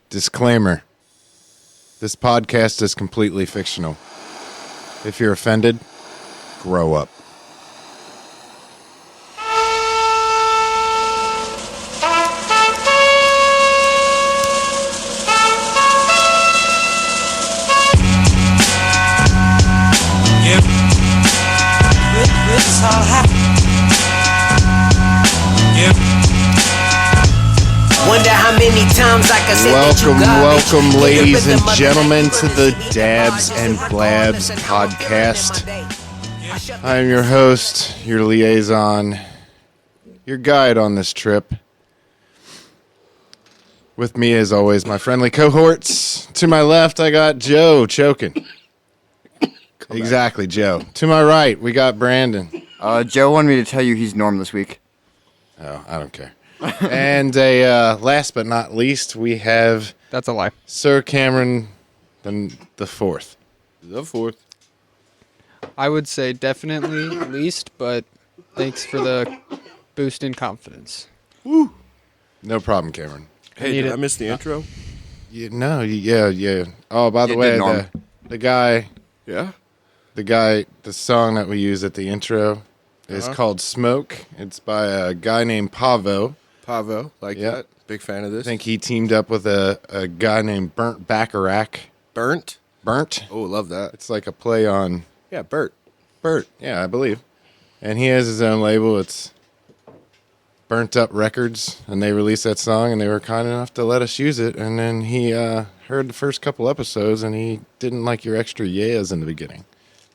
Disclaimer. This podcast is completely fictional. If you're offended, grow up. Wonder how many times I can say Welcome, ladies and gentlemen, to the Dabs and Blabs podcast. I am your host, your liaison, your guide on this trip. With me, as always, my friendly cohorts. To my left, I got Joe choking. Exactly, Joe. To my right, we got Brandon. Joe wanted me to tell you he's Norm this week. Oh, I don't care. And last but not least, we have... That's a lie. Sir Cameron the fourth. The fourth. I would say definitely least, but thanks for the boost in confidence. Woo! No problem, Cameron. Hey, did I miss the intro? Yeah. Oh, by the way, the song that we use at the intro is called Smoke. It's by a guy named Pavo. Pavo, that. Big fan of this. I think he teamed up with a guy named Burnt Bacharach. Burnt? Oh, love that. It's like a play on... Yeah, Bert, yeah, I believe. And he has his own label. It's Burnt Up Records, and they released that song, and they were kind enough to let us use it. And then he heard the first couple episodes, and he didn't like your extra yeahs in the beginning.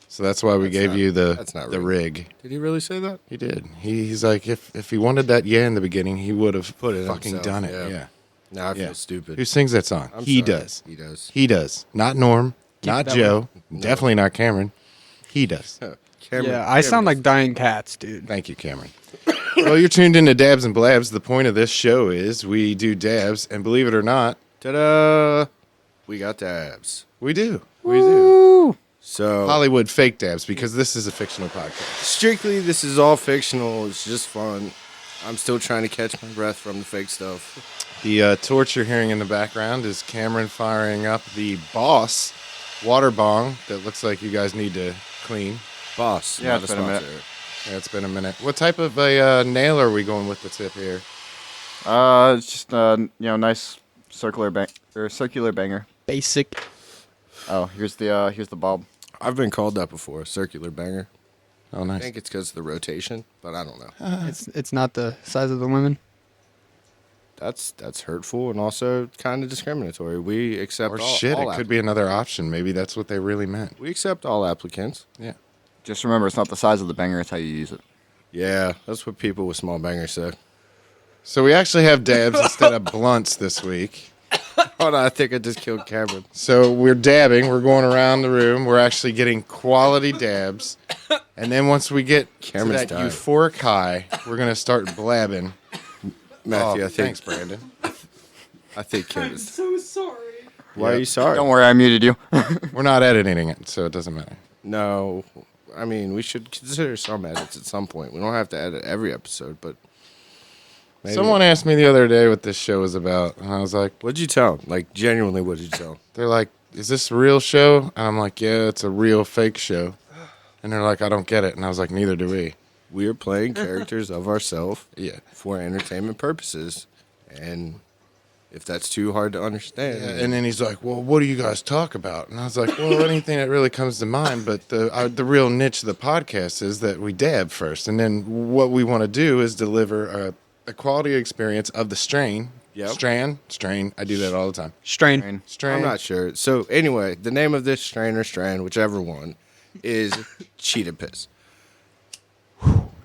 So that's why we gave you the rig. Did he really say that? He did. He's like, if he wanted that yeah in the beginning, he would have fucking himself, done it. Yeah. Now I feel stupid. Who sings that song? He does. He does. Not Norm. Not Joe. No. Definitely not Cameron. He does. I sound like dying cats, dude. Thank you, Cameron. Well, you're tuned into Dabs and Blabs. The point of this show is we do dabs, and believe it or not, ta-da! We got dabs. We do. So Hollywood fake dabs, because this is a fictional podcast. Strictly, this is all fictional. It's just fun. I'm still trying to catch my breath from the fake stuff. The torch you're hearing in the background is Cameron firing up the Boss water bong that looks like you guys need to clean. Boss. Yeah, it's been a minute. Yeah, it's been a minute. What type of a nail are we going with the tip here? It's just nice circular banger. Basic. Oh, here's the bulb. I've been called that before, circular banger. Oh, I nice. think it's because of the rotation, but I don't know. It's not the size of the women. That's hurtful and also kind of discriminatory. We accept Or all shit, it could be another option. Maybe that's what they really meant. We accept all applicants. Yeah. Just remember, it's not the size of the banger; it's how you use it. Yeah, that's what people with small bangers say. So we actually have dabs instead of blunts this week. Hold on, I think I just killed Cameron. So we're dabbing. We're going around the room. We're actually getting quality dabs. And then once we get Cameron's to that dying. euphoric high, we're going to start blabbing. Matthew, Oh, I think. thanks, Brandon. I think Cameron's. So sorry. Why are you sorry? Don't worry, I muted you. We're not editing it, so it doesn't matter. No, I mean we should consider some edits at some point. We don't have to edit every episode, but maybe. Someone asked me the other day what this show is about, and I was like, What'd you tell him? Like genuinely, what'd you tell him? they're like, is this a real show? And I'm like, yeah, it's a real fake show. And they're like, I don't get it. And I was like, neither do we. We're playing characters of ourselves, Yeah. for entertainment purposes, and if that's too hard to understand, And then he's like, well, what do you guys talk about? And I was like, well, anything that really comes to mind. But the real niche of the podcast is that we dab first. And then what we want to do is deliver a quality experience of the strain. Yep. Strain. I do that all the time. Strain. Strain. I'm not sure. So anyway, the name of this strain or strand, whichever one, is Cheetah Piss.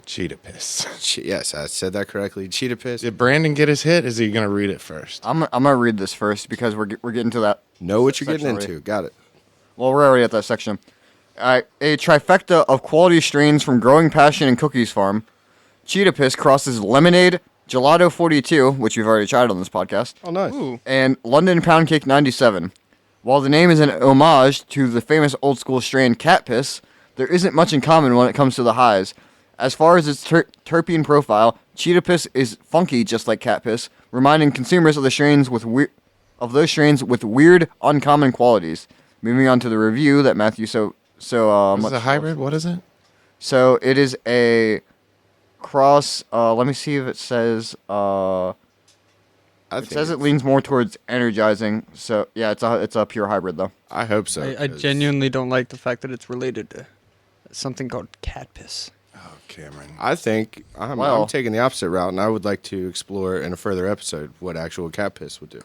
Cheetah piss. Yes, I said that correctly. Cheetah Piss. Did Brandon get his hit? Is he going to read it first? I'm gonna read this first because we're getting to that. Know what you're getting Section into. Got it. Well, we're already at that section. A trifecta of quality strains from Growing Passion and Cookies Farm. Cheetah Piss crosses Lemonade, Gelato 42, which we've already tried on this podcast, Oh, nice. and London Pound Cake 97. While the name is an homage to the famous old school strain Cat Piss, there isn't much in common when it comes to the highs. As far as its terpene profile, Cheetah Piss is funky just like Cat Piss, reminding consumers of the strains with of those strains with weird, uncommon qualities. Moving on to the review that Matthew Is it much a hybrid? What is it? So it is a cross. Let me see if it says. I It think says it it's- leans more towards energizing. So yeah, it's a pure hybrid though. I hope so. I 'cause genuinely don't like the fact that it's related to something called cat piss. Oh, Cameron. I think I'm Well- taking the opposite route, and I would like to explore in a further episode what actual cat piss would do.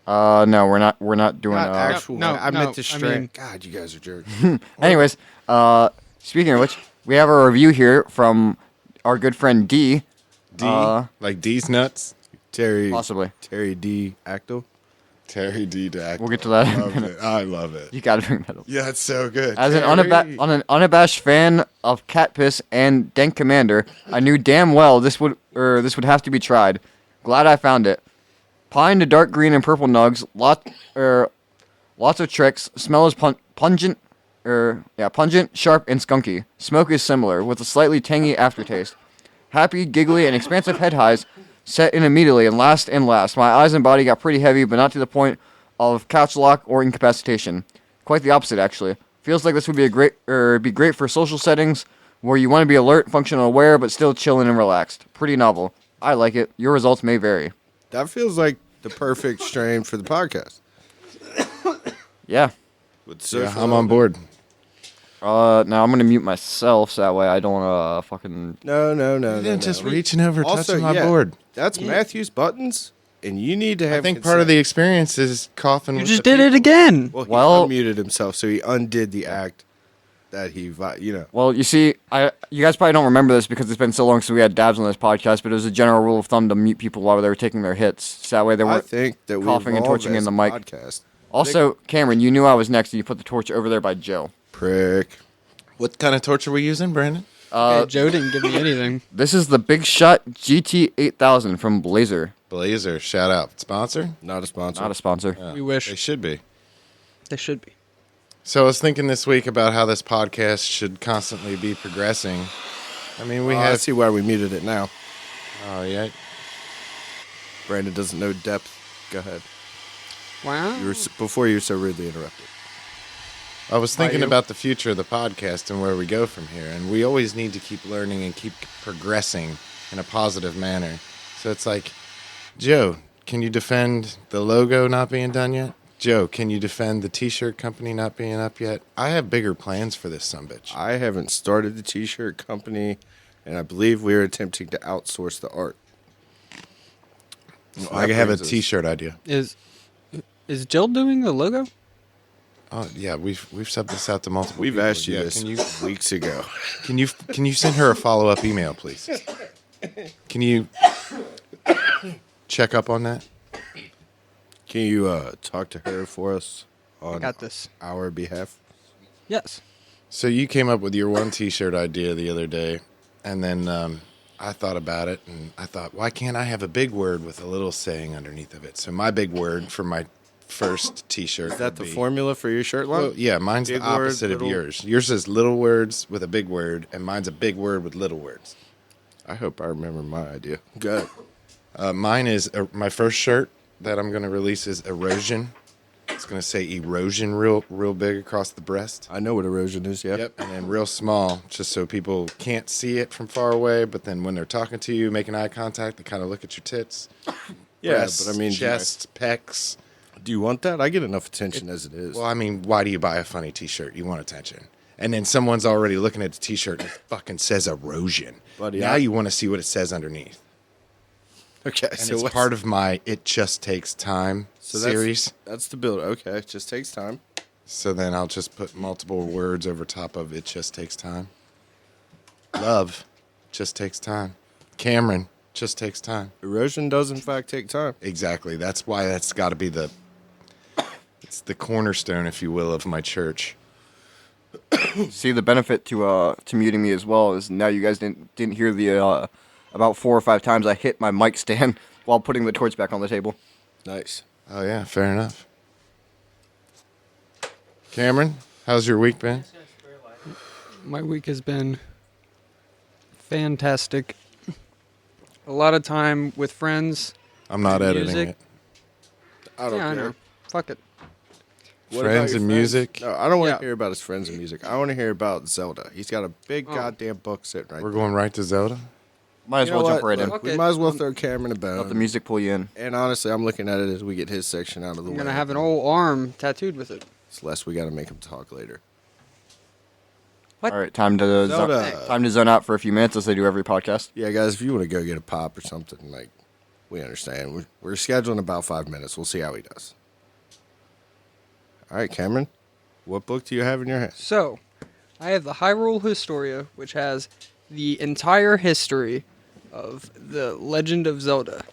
No, we're not doing. Not actual. no, I no, meant the I strain. mean- God, you guys are jerks. Anyways, speaking of which, we have a review here from our good friend D. D? Like D's nuts? Terry. Possibly. Terry D. Acto. Terry D. Dack. We'll get to that. Love it. I love it. You gotta bring that up. Yeah, it's so good. As an Terry. unabashed fan of cat piss and Dank Commander, I knew damn well this would have to be tried. Glad I found it. Pine to dark green and purple nugs, lots of tricks. Smell is pungent, sharp and skunky. Smoke is similar with a slightly tangy aftertaste. Happy, giggly, and expansive head highs set in immediately and last. My eyes and body got pretty heavy, but not to the point of couch lock or incapacitation. Quite the opposite, actually. Feels like this would be be great for social settings where you want to be alert, functional, aware, but still chilling and relaxed. Pretty novel. I like it. Your results may vary. That feels like the perfect strain for the podcast. Yeah. With Yeah, social I'm on board. Now I'm gonna mute myself so that way I don't fucking. No. You didn't just reaching over, Also, touching my yeah, board. That's Matthew's buttons, and you need to have. I think part of the experience is coughing. You with just the did it people. again. Well, he Well- unmuted himself, so he undid the act that he, Well, you see, you guys probably don't remember this because it's been so long since we had dabs on this podcast, but it was a general rule of thumb to mute people while they were taking their hits, so that way they I weren't think that we coughing and evolve torching in as the a mic. Podcast. Also, Cameron, you knew I was next, and you put the torch over there by Joe. Prick. What kind of torch are we using, Brandon? Hey, Joe didn't give me anything. This is the Big Shot GT8000 from Blazer. Blazer, shout out. Sponsor? Not a sponsor. Not a sponsor. Yeah, We wish. They should be. They should be. So I was thinking this week about how this podcast should constantly be progressing. I mean, we I have. see why we muted it now. Oh, yeah. Brandon doesn't know depth. Go ahead. Wow. Before you were so rudely interrupted. I was thinking you? about the future of the podcast and where we go from here. And we always need to keep learning and keep progressing in a positive manner. So it's like, Joe, can you defend the logo not being done yet? Joe, can you defend the t-shirt company not being up yet? I have bigger plans for this sumbitch. I haven't started the t-shirt company, and I believe we're attempting to outsource the art. So I that have a brings us- t-shirt idea. Is Jill doing the logo? Oh yeah, we've subbed this out to multiple. We've people. asked you Yeah, this Can you weeks ago. can you send her a follow-up email, please? Can you check up on that? Can you talk to her for us I on got this. our behalf? Yes. So you came up with your one T-shirt idea the other day, and then I thought about it, and I thought, why can't I have a big word with a little saying underneath of it? So my big word for my first T-shirt Is that the would be- formula for your shirt line? Well, yeah, mine's Big the word, opposite of little- yours. Yours is little words with a big word, and mine's a big word with little words. I hope I remember my idea. Good. Mine is my first shirt that I'm going to release is erosion. It's going to say erosion real big across the breast. I know what erosion is, yeah. Yep, and then real small, just so people can't see it from far away. But then when they're talking to you, making eye contact, they kind of look at your tits. Yeah, breasts, but I mean, chest, pecs. do you want that? I get enough attention as it is. Well, I mean, why do you buy a funny T-shirt? You want attention, and then someone's already looking at the T-shirt and it fucking says erosion. Buddy, now I- you want to see what it says underneath, Okay, and so it's what's- part of my "It Just Takes Time" series. That's the build. Okay, it just takes time. So then I'll just put multiple words over top of "It Just Takes Time." Love just takes time. Cameron just takes time. Erosion does, in fact, take time. Exactly. That's why that's got to be it's the cornerstone, if you will, of my church. See, the benefit to muting me as well is now you guys didn't hear the about 4 or 5 times I hit my mic stand while putting the torch back on the table. Nice. Oh yeah, fair enough. Cameron, how's your week been? My week has been fantastic. A lot of time with friends. I'm not editing Music? it. I don't Yeah, I care. know. Fuck it. What Friends about your and music. No, I don't want to Yeah. hear about his friends and music. I want to hear about Zelda. He's got a big Oh. goddamn book sitting right We're there. going right to Zelda. Might as You know well jump what? right in. Look, Okay. we might as well throw Cameron a bone. Let the music pull you in. And honestly, I'm looking at it as we get his section out of the I'm way. gonna have an old arm tattooed with it. It's less we got to make him talk later. What? All right, time to Zelda. time to zone out for a few minutes as they do every podcast. Yeah, guys, if you want to go get a pop or something, like, we understand. We're scheduling about 5 minutes. We'll see how he does. All right, Cameron, what book do you have in your hand? So, I have the Hyrule Historia, which has the entire history of the Legend of Zelda.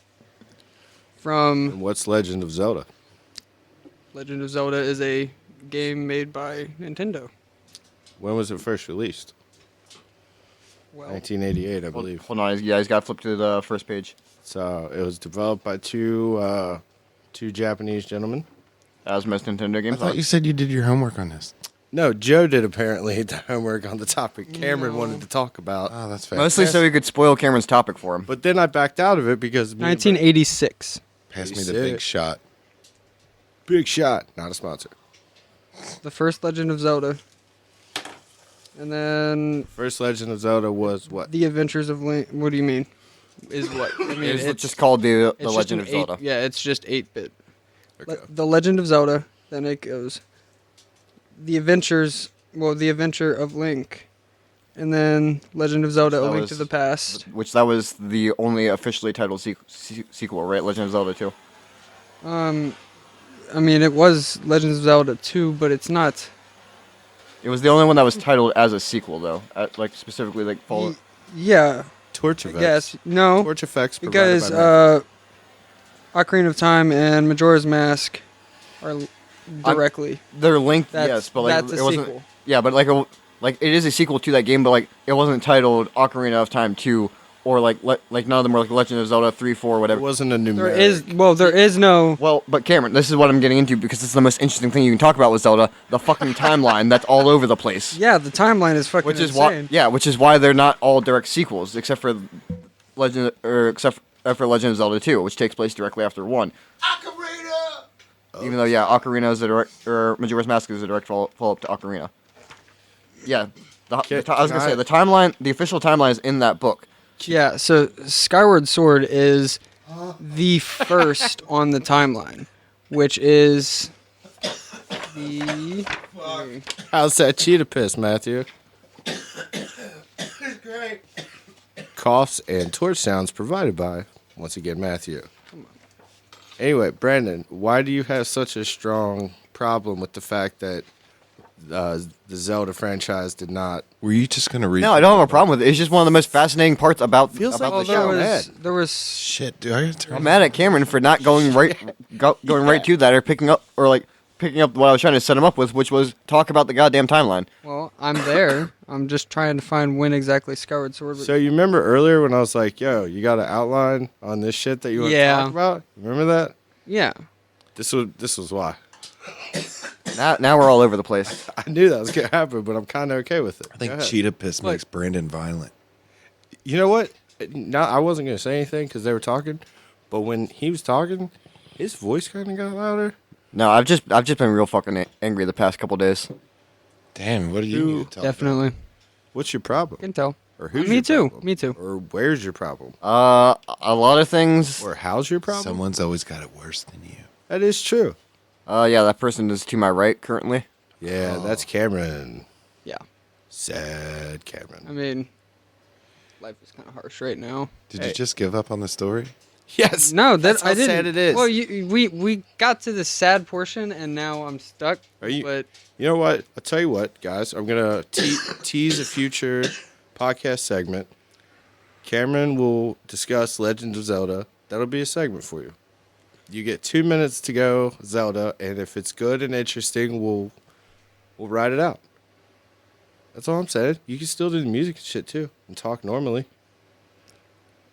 From And what's Legend of Zelda? Legend of Zelda is a game made by Nintendo. When was it first released? Well, 1988, I believe. Hold on, you guys got to flip to the first page. So it was developed by two Japanese gentlemen. As most Nintendo I games. thought you said you did your homework on this. No, Joe did apparently the homework on the topic Cameron wanted to talk about. Oh, that's fair. Mostly so he could spoil Cameron's topic for him. But then I backed out of it because me and 1986. Pass me the Sick. big shot. Big Shot, not a sponsor. The first Legend of Zelda. And then First Legend of Zelda was what? The Adventures of Link. What do you mean? Is what? I mean, It's just called the it's just Legend an of Zelda. Yeah, it's just 8-bit. Okay. The Legend of Zelda. Then it goes The Adventures. Well, The Adventure of Link. And then Legend of Zelda: A That Link was- to the Past. Which that was the only officially titled sequel, right? Legend of Zelda 2. I mean, it was Legend of Zelda 2, but it's not. It was the only one that was titled as a sequel, though. Like specifically, like follow. Yeah, Torch I Effects. guess no, Torch Effects because provided by Ocarina of Time and Majora's Mask are directly. They're linked, That's- yes, but like that's a it wasn't. sequel. Yeah, but like it is a sequel to that game, but like it wasn't titled Ocarina of Time 2, or like none of them were like Legend of Zelda 3, 4, It whatever. wasn't a numeric. There is no. Well, but Cameron, this is what I'm getting into because this is the most interesting thing you can talk about with Zelda: the fucking timeline that's all over the place. Yeah, the timeline is fucking Which is insane. which is why they're not all direct sequels, except for Legend for Legend of Zelda 2, which takes place directly after 1. Ocarina. Even though Ocarina is a direct, or Majora's Mask is a direct follow up to Ocarina. Yeah, I was gonna say the timeline, the official timeline is in that book. Yeah, so Skyward Sword is the first on the timeline, which is the. How's that cheetah piss, Matthew? Coughs and torch sounds provided by, once again, Matthew. Anyway, Brandon, why do you have such a strong problem with the fact that the Zelda franchise did not? Were you just gonna read? No, I don't have a problem with it. It's just one of the most fascinating parts about Feels about like the the show. show. There was Shit, dude. I gotta turn. I'm mad at Cameron for not going going right to that or picking up what I was trying to set him up with, which was talk about the goddamn timeline. Well, I'm there. I'm just trying to find when exactly Skyward Sword. So you remember earlier when I was like, "Yo, you got an outline on this shit that you want to Yeah. talk about?" Remember that? Yeah. This was why. Now we're all over the place. I knew that was gonna happen, but I'm kind of okay with it. I think Go ahead. cheetah piss Like- makes Brandon violent. You know what? No, I wasn't gonna say anything because they were talking, but when he was talking, his voice kind of got louder. No, I've just been real fucking angry the past couple days. Damn, what do you need to tell? Definitely. What's your problem? Can tell. Or who's Me your too. problem? Me too. Or where's your problem? A lot of things. Or how's your problem? Someone's always got it worse than you. That is true. Yeah, that person is to my right currently. Yeah, that's Cameron. Yeah. Sad I Cameron. mean, life is kind of harsh right now. Did Hey. you just give up on the story? Yes. No, that's how I didn't. sad it is. Well, we got to the sad portion, and now I'm stuck. Are you- But You know what? I'll tell you what, guys. I'm gonna tease a future podcast segment. Cameron will discuss Legend of Zelda. That'll be a segment for you. You get 2 minutes to go, Zelda, and if it's good and interesting, we'll write it out. That's all I'm saying. You can still do the music and shit too, and talk normally.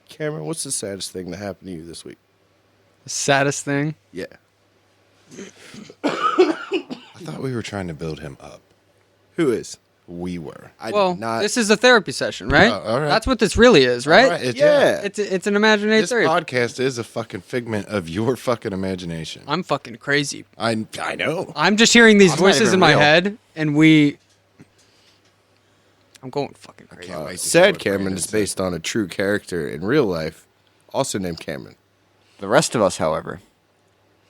Cameron, what's the saddest thing that happened to you this week? the saddest thing. Yeah. I thought we were trying to build him up. Who is? We were. I Well, did not. this is a therapy session, right? Oh, all right. That's what this really is, right? All right, yeah. It's an imaginary This therapy. podcast is a fucking figment of your fucking imagination. I'm fucking crazy. I know. I'm just hearing these I'm not voices even in my real. head, and I'm going fucking crazy. Can't wait to hear Said what Cameron Brandon is said. based on a true character in real life, also named Cameron. The rest of us, however.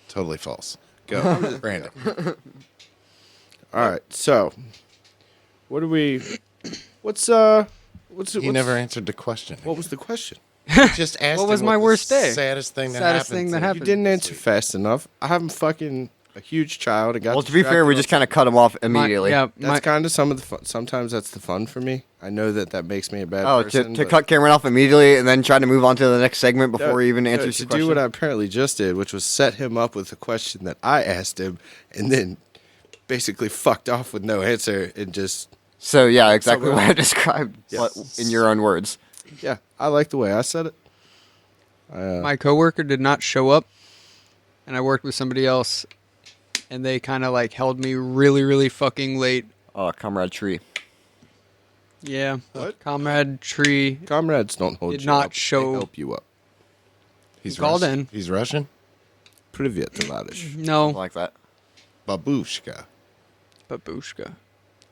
Totally false. Go, Brandon. All right, so what do we? What's He never answered the question. What was the question? He just asked What was him my the worst day? Saddest thing that Saddest happened. thing to that him. happened. You didn't this answer week. fast enough. I have fucking a huge child. I got. Well, to be fair, we just kind of cut him off immediately. That's kind of some of the fun. Sometimes that's the fun for me. I know that makes me a bad Oh, person. to but- cut Cameron off immediately and then try to move on to the next segment before No, he even no, answers to the question. do what I apparently just did, which was set him up with a question that I asked him, and then basically fucked off with no answer and just So yeah, exactly Somewhere. what I described Yes. in your own words. yeah. I like the way I said it. My coworker did not show up, and I worked with somebody else, and they kind of like held me really, really fucking late. Comrade Tree. Yeah, What? Comrade Tree. Comrades don't hold Did you not up. show- They help you up. He's called Russian. in. He's Russian. Privyet, tоварищ. No, Like that. Babushka. babushka.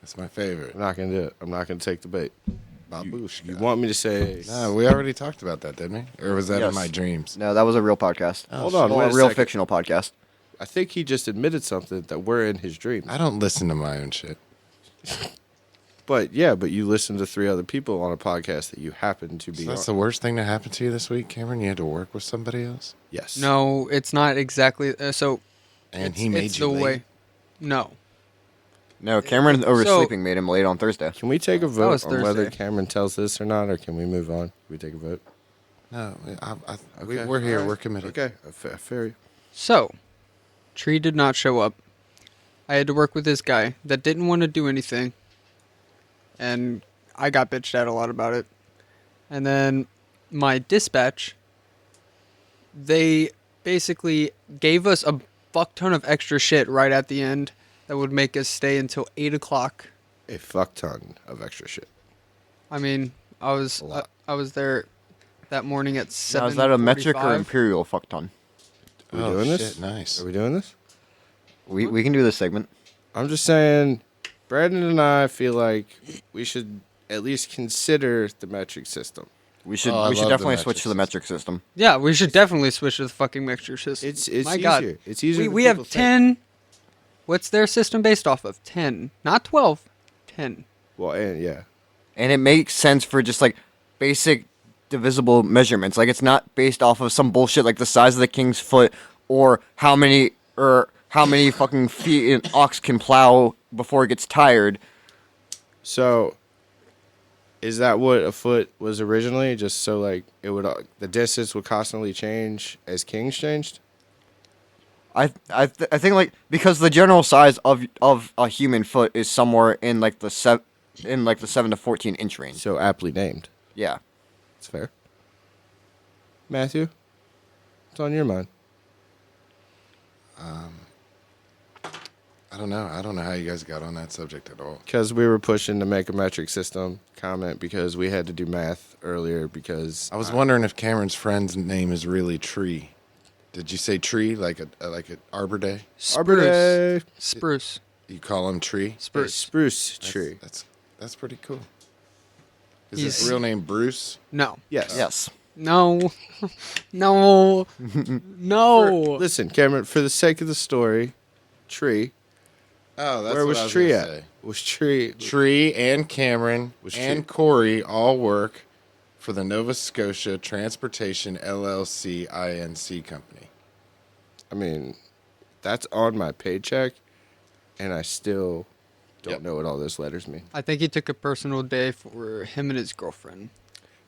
That's my favorite. I'm not gonna do it. I'm not gonna take the bait. Babushka. You want me to say? No, we already talked about that, didn't we? Or was that Yes. in my dreams? No, that was a real podcast. Hold on, Well, wait a a real second. fictional podcast. I think he just admitted something that we're in his dreams. I don't listen to my own shit. But yeah, but you listened to 3 other people on a podcast that you happen to be So that's on. the worst thing that happened to you this week, Cameron? You had to work with somebody else? Yes. No, it's not exactly. So And it's, he made it's you the late? way. No, No, Cameron oversleeping made him late on Thursday. Can we take a was vote on whether Thursday. Cameron tells this or not, or can we move on? Can we take a vote? No, Okay. we're here. All right. We're committed. Okay, fair. so Tree did not show up. I had to work with this guy that didn't want to do anything, and I got bitched at a lot about it. And then my dispatch, they basically gave us a fuck ton of extra shit right at the end that would make us stay until 8 o'clock. A fuck ton of extra shit. I mean, I was lot. I was there that morning at Now, 7. is that a metric or imperial fuck ton? Are we Oh, doing this? shit, nice. Are we doing this? We can do this segment. I'm just saying, Brandon and I feel like we should at least consider the metric system. We should Oh, I we should love the definitely metric switch to the metric system. Yeah, we should definitely switch to the fucking mixture system. It's My easier. God. It's easier. We, than we have people think. 10. What's their system based off of? 10. Not 12. 10. Well, and yeah, And it makes sense for just like basic divisible measurements. Like it's not based off of some bullshit like the size of the king's foot or how many fucking feet an ox can plow before it gets tired. So, is that what a foot was originally? Just so like it would the distance would constantly change as kings changed. I think like because the general size of a human foot is somewhere in like the 7 to 14 inch range. So aptly named. Yeah. That's fair. Matthew, what's on your mind? I don't know. I don't know how you guys got on that subject at all. Because we were pushing to make a metric system comment because we had to do math earlier because I was wondering if Cameron's friend's name is really Tree. Did you say Tree like a Arbor Day? Arbor Day. Spruce. You call him Tree? Spruce. Spruce tree. That's pretty cool. Is He's- his real name Bruce? No. Yes. Yes. No. No. No. Listen, Cameron, for the sake of the story, tree. Oh, that's Where what was I was Tree gonna at? say. Was Tree? Tree and Cameron Was and Tree- Corey all work for the Nova Scotia Transportation LLC INC company. I mean, that's on my paycheck, and I still don't Yep. know what all those letters mean. I think he took a personal day for him and his girlfriend.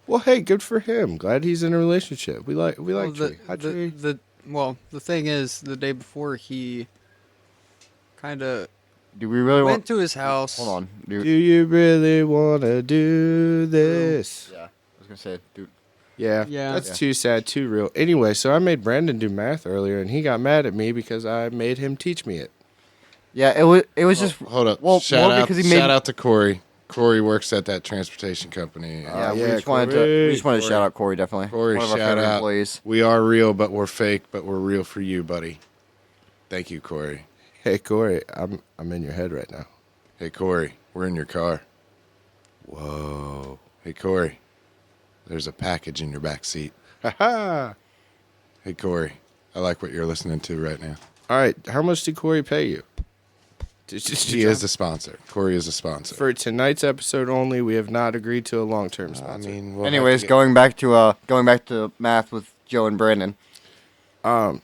Well, hey, good for him. Glad he's in a relationship. We like Well, Tree. Hi, Tree. the thing is, the day before he kind of Do we really went want to his house. Hold on. Do you really want to do this? Yeah. I was going to say, dude. Yeah, Yeah. that's Yeah. too sad, too real. Anyway, so I made Brandon do math earlier, and he got mad at me because I made him teach me it. Yeah, it was just Hold up. Well, shout more out, because he made shout out to Corey. Corey works at that transportation company. Yeah, we yeah, just wanted to Corey. we just wanted to shout out Corey, definitely. Corey, One of our shout favorite out. employees. We are real, but we're fake, but we're real for you, buddy. Thank you, Corey. Hey Corey, I'm in your head right now. Hey, Corey, we're in your car. Whoa. Hey, Corey, there's a package in your back seat. Ha. Hey, Corey, I like what you're listening to right now. All right, how much did Corey pay you? He is a sponsor. Corey is a sponsor. For tonight's episode only, we have not agreed to a long-term I sponsor. mean, we'll Anyways, have to going back to math with Joe and Brandon.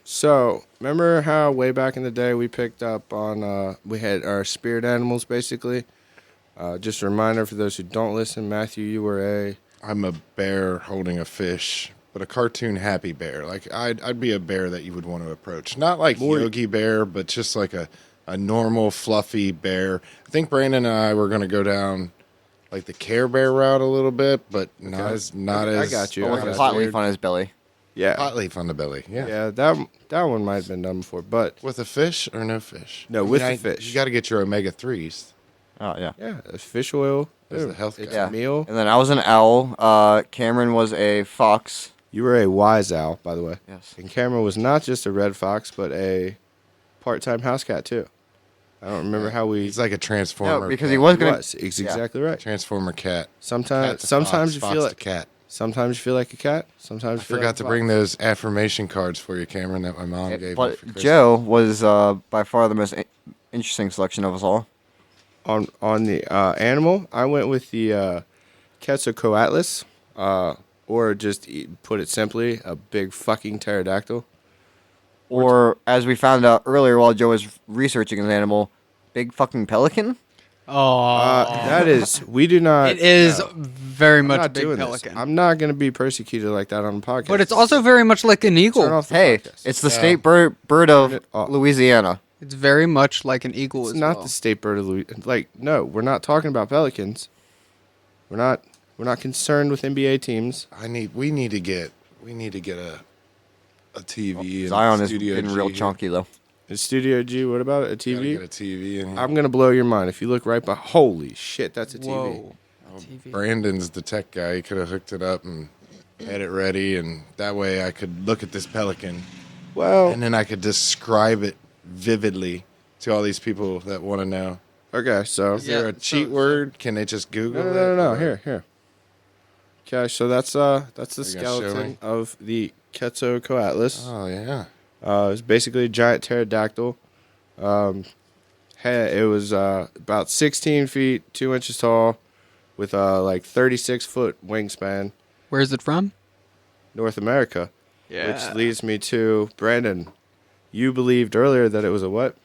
So remember how way back in the day we picked up on we had our spirit animals basically. Just a reminder for those who don't listen, Matthew, you were I'm a bear holding a fish, but a cartoon happy bear. Like I'd be a bear that you would want to approach. Not like Yogi Bear, but just like a normal fluffy bear. I think Brandon and I were going to go down like the Care Bear route a little bit, but not as I got you. But I with got a you. pot leaf on his belly. yeah, hot leaf on the belly. Yeah. yeah. That one might have been done before, but With a fish or no fish? No, with the fish. You got to get your omega 3s. Oh yeah. yeah, fish oil. As the health it's guy. a meal. And then I was an owl. Cameron was a fox. You were a wise owl, by the way. Yes. And Cameron was not just a red fox, but a part-time house cat too. I don't remember how we. He's like a transformer. No, because cat. he was He gonna. was. It's exactly right. Transformer cat. Cat Sometimes to sometimes fox, you fox feel to like cat. sometimes you feel like a cat. Sometimes I you feel forgot like to a bring fox. those affirmation cards for you, Cameron, that my mom gave me But for Christmas. Joe was by far the most interesting selection of us all. On the animal. I went with the Quetzalcoatlus, or just put it simply, a big fucking pterodactyl. Or as we found out earlier while Joe was researching an animal, big fucking pelican. Oh, That is, we do not. it is no, very I'm much not big doing pelican. this. I'm not going to be persecuted like that on the podcast. But it's also very much like an Turn eagle. off the Hey, podcast. it's the state bird of it off. Louisiana. It's very much like an eagle It's as not well. the state bird of Louisiana. Like, no, we're not talking about pelicans. We're not concerned with NBA teams. We need to get a TV. in Zion is Studio getting G real here. chunky though. In Studio G, what about it? A Gotta TV? get a TV in here. I'm gonna blow your mind if you look right by. Holy shit, that's a TV. Whoa. TV. Brandon's the tech guy. He could have hooked it up and had it ready, and that way I could look at this pelican, Well, and then I could describe it vividly to all these people that want to know. okay, so Is there a cheat word? Can they just Google it? no. or- Here. Okay, so that's the Are you gonna show skeleton me? of the Quetzalcoatlus. Oh yeah. It's basically a giant pterodactyl. It was about 16 feet, 2 inches tall, with like 36-foot wingspan. Where is it from? North America. Yeah. Which leads me to Brandon. You believed earlier that it was a what?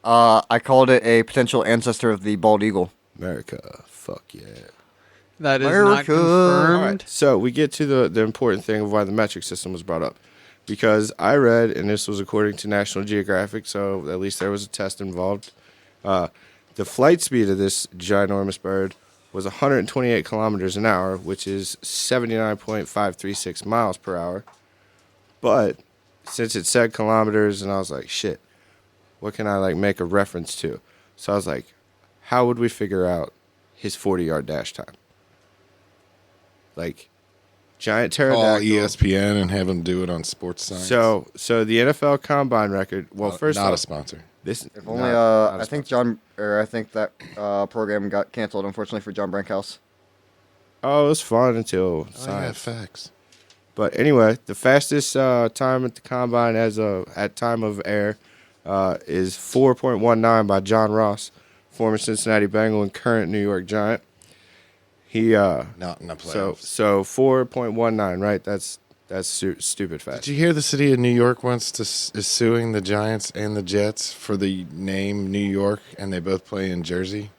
I called it a potential ancestor of the bald eagle. America. Fuck yeah. That is not America. confirmed. All right, so we get to the important thing of why the metric system was brought up. Because I read, and this was according to National Geographic, so at least there was a test involved. The flight speed of this ginormous bird was 128 kilometers an hour, which is 79.536 miles per hour. But since it said kilometers, and I was like, shit, what can I like make a reference to? So I was like, how would we figure out his 40-yard dash time? Like, giant Call pterodactyl. ESPN and have them do it on Sports Science. So the NFL Combine record. Well, first not off, a sponsor. this If only not a I think sponsor. I think that program got canceled unfortunately for John Brankhouse. Oh, it was fun until Oh, yeah, science. facts. But anyway, the fastest time at the combine at time of air is 4.19 by John Ross, former Cincinnati Bengal and current New York Giant. He Not in the playoffs. so 4.19, right? That's stupid fast. Did you hear the city of New York is suing the Giants and the Jets for the name New York, and they both play in Jersey?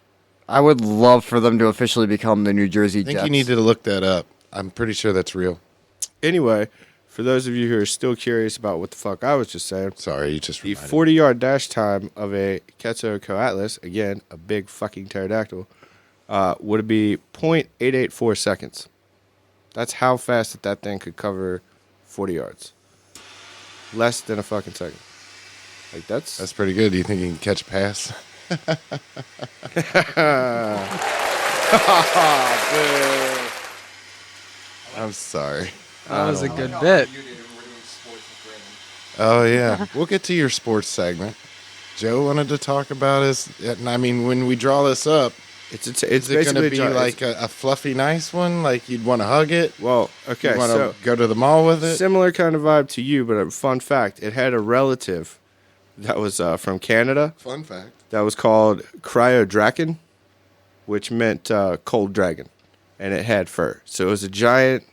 I would love for them to officially become the New Jersey I think Jets. you need to look that up. I'm pretty sure that's real. Anyway, for those of you who are still curious about what the fuck I was just saying, Sorry, you just the reminded me. 40-yard dash time of a Quetzalcoatlus, again, a big fucking pterodactyl, would be 0.884 seconds. That's how fast that thing could cover 40 yards. Less than a fucking second. Like, that's That's pretty good. Do you think you can catch a pass? I'm sorry. That was a good bit. Oh yeah, we'll get to your sports segment. Joe wanted to talk about his. And I mean, when we draw this up, It's is it going to be like a fluffy, nice one? Like you'd want to hug it? well, okay, You want so to go to the mall with it? similar kind of vibe to you, but a fun fact: it had a relative that was from Canada Fun fact. that was called Cryodraken, which meant cold dragon, and it had fur. So it was a giant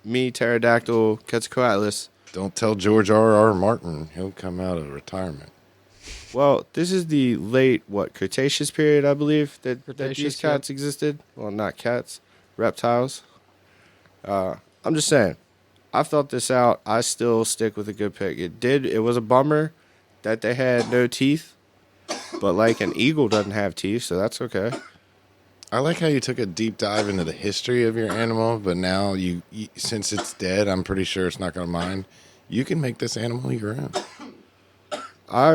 me pterodactyl Quetzalcoatlus. Don't tell George R.R. Martin. He'll come out of retirement. Well, this is the late Cretaceous period, I believe, that these Cretaceous, cats existed. Well, not cats, reptiles. I'm just saying, I've thought this out. I still stick with a good pick. It was a bummer that they had no teeth, but like an eagle doesn't have teeth, so that's okay. I like how you took a deep dive into the history of your animal, but now you since it's dead, I'm pretty sure it's not going to mind. You can make this animal your own,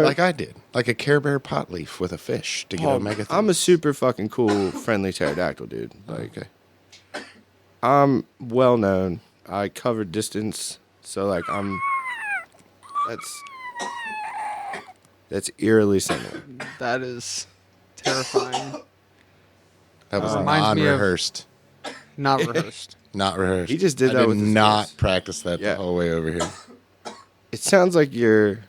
like I did, like a Care Bear pot leaf with a fish to get omega. I'm a super fucking cool, friendly pterodactyl, dude. Like, Okay. I'm well known. I covered distance, so like that's eerily similar. That is terrifying. That was Reminds me of- non-rehearsed. Not rehearsed. Not rehearsed. He just did I that did with his not voice. practice that Yeah. the whole way over here. It sounds like you're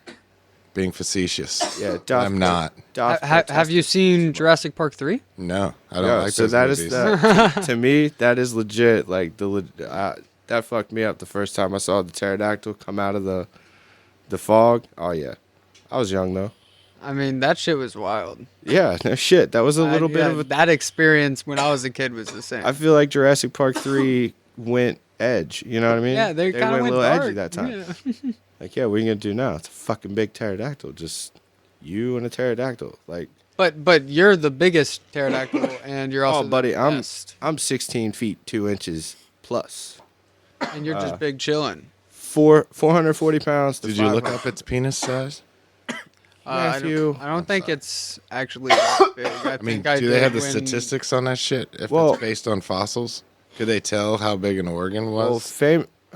Being facetious. yeah. I'm not. Have you seen Jurassic Park 3? No, I don't Yeah, like so those that movies. is that. To me, that is legit. Like that fucked me up the first time I saw the pterodactyl come out of the fog. Oh yeah, I was young though. I mean, that shit was wild. Yeah, no shit. That was a little bit of a. That experience when I was a kid was the same. I feel like Jurassic Park 3 went edge. You know what I mean? Yeah, they kind of went a went little dark. edgy that time. Yeah. Like, yeah, what are you gonna do now? It's a fucking big pterodactyl. Just you and a pterodactyl. Like, But you're the biggest pterodactyl, and you're also oh, buddy, the I'm best. 16 feet 2 inches plus. And you're just big chilling. 440 pounds. To Did you look 500. up its penis size? Matthew. I don't think it's actually that big. I I mean, think do they have the when- statistics on that shit? If Well- it's based on fossils, could they tell how big an organ Well, was?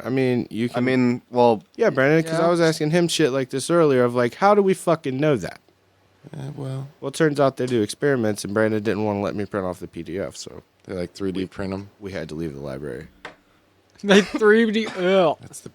I mean, you can. I mean, well, yeah, Brandon, because Yeah. I was asking him shit like this earlier of like, how do we fucking know that? Well, Well, it turns out they do experiments, and Brandon didn't want to let me print off the PDF, so they like 3D print them. we had to leave the library. They 3D. Ugh. That's the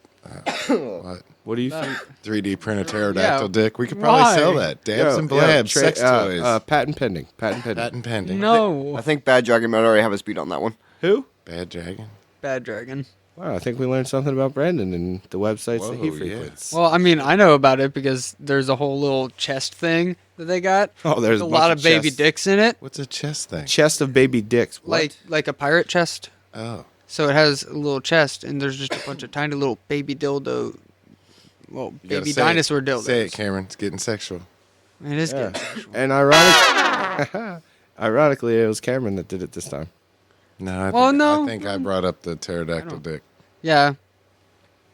what? What do you think? 3D print a pterodactyl Yeah. dick. We could probably Why? sell that. Dabs and blabs, sex toys. Patent pending. Patent pending. Patent pending. No. I think Bad Dragon might already have his beat on that one. Who? Bad dragon. Bad dragon. Wow, I think we learned something about Brandon and the websites that he Whoa, yeah. frequents. Well, I mean, I know about it because there's a whole little chest thing that they got. Oh, there's a a lot bunch of of baby chests. dicks in it, What's a chest thing? Chest of baby dicks. What? like a pirate chest. Oh, So it has a little chest, and there's just a bunch of tiny little baby dildo, well, you gotta baby say it. dinosaur dildos. Say it, Cameron. It's getting sexual. It is Yeah. getting sexual. And ironically, it was Cameron that did it this time. No, No. I think I brought up the pterodactyl dick. Yeah.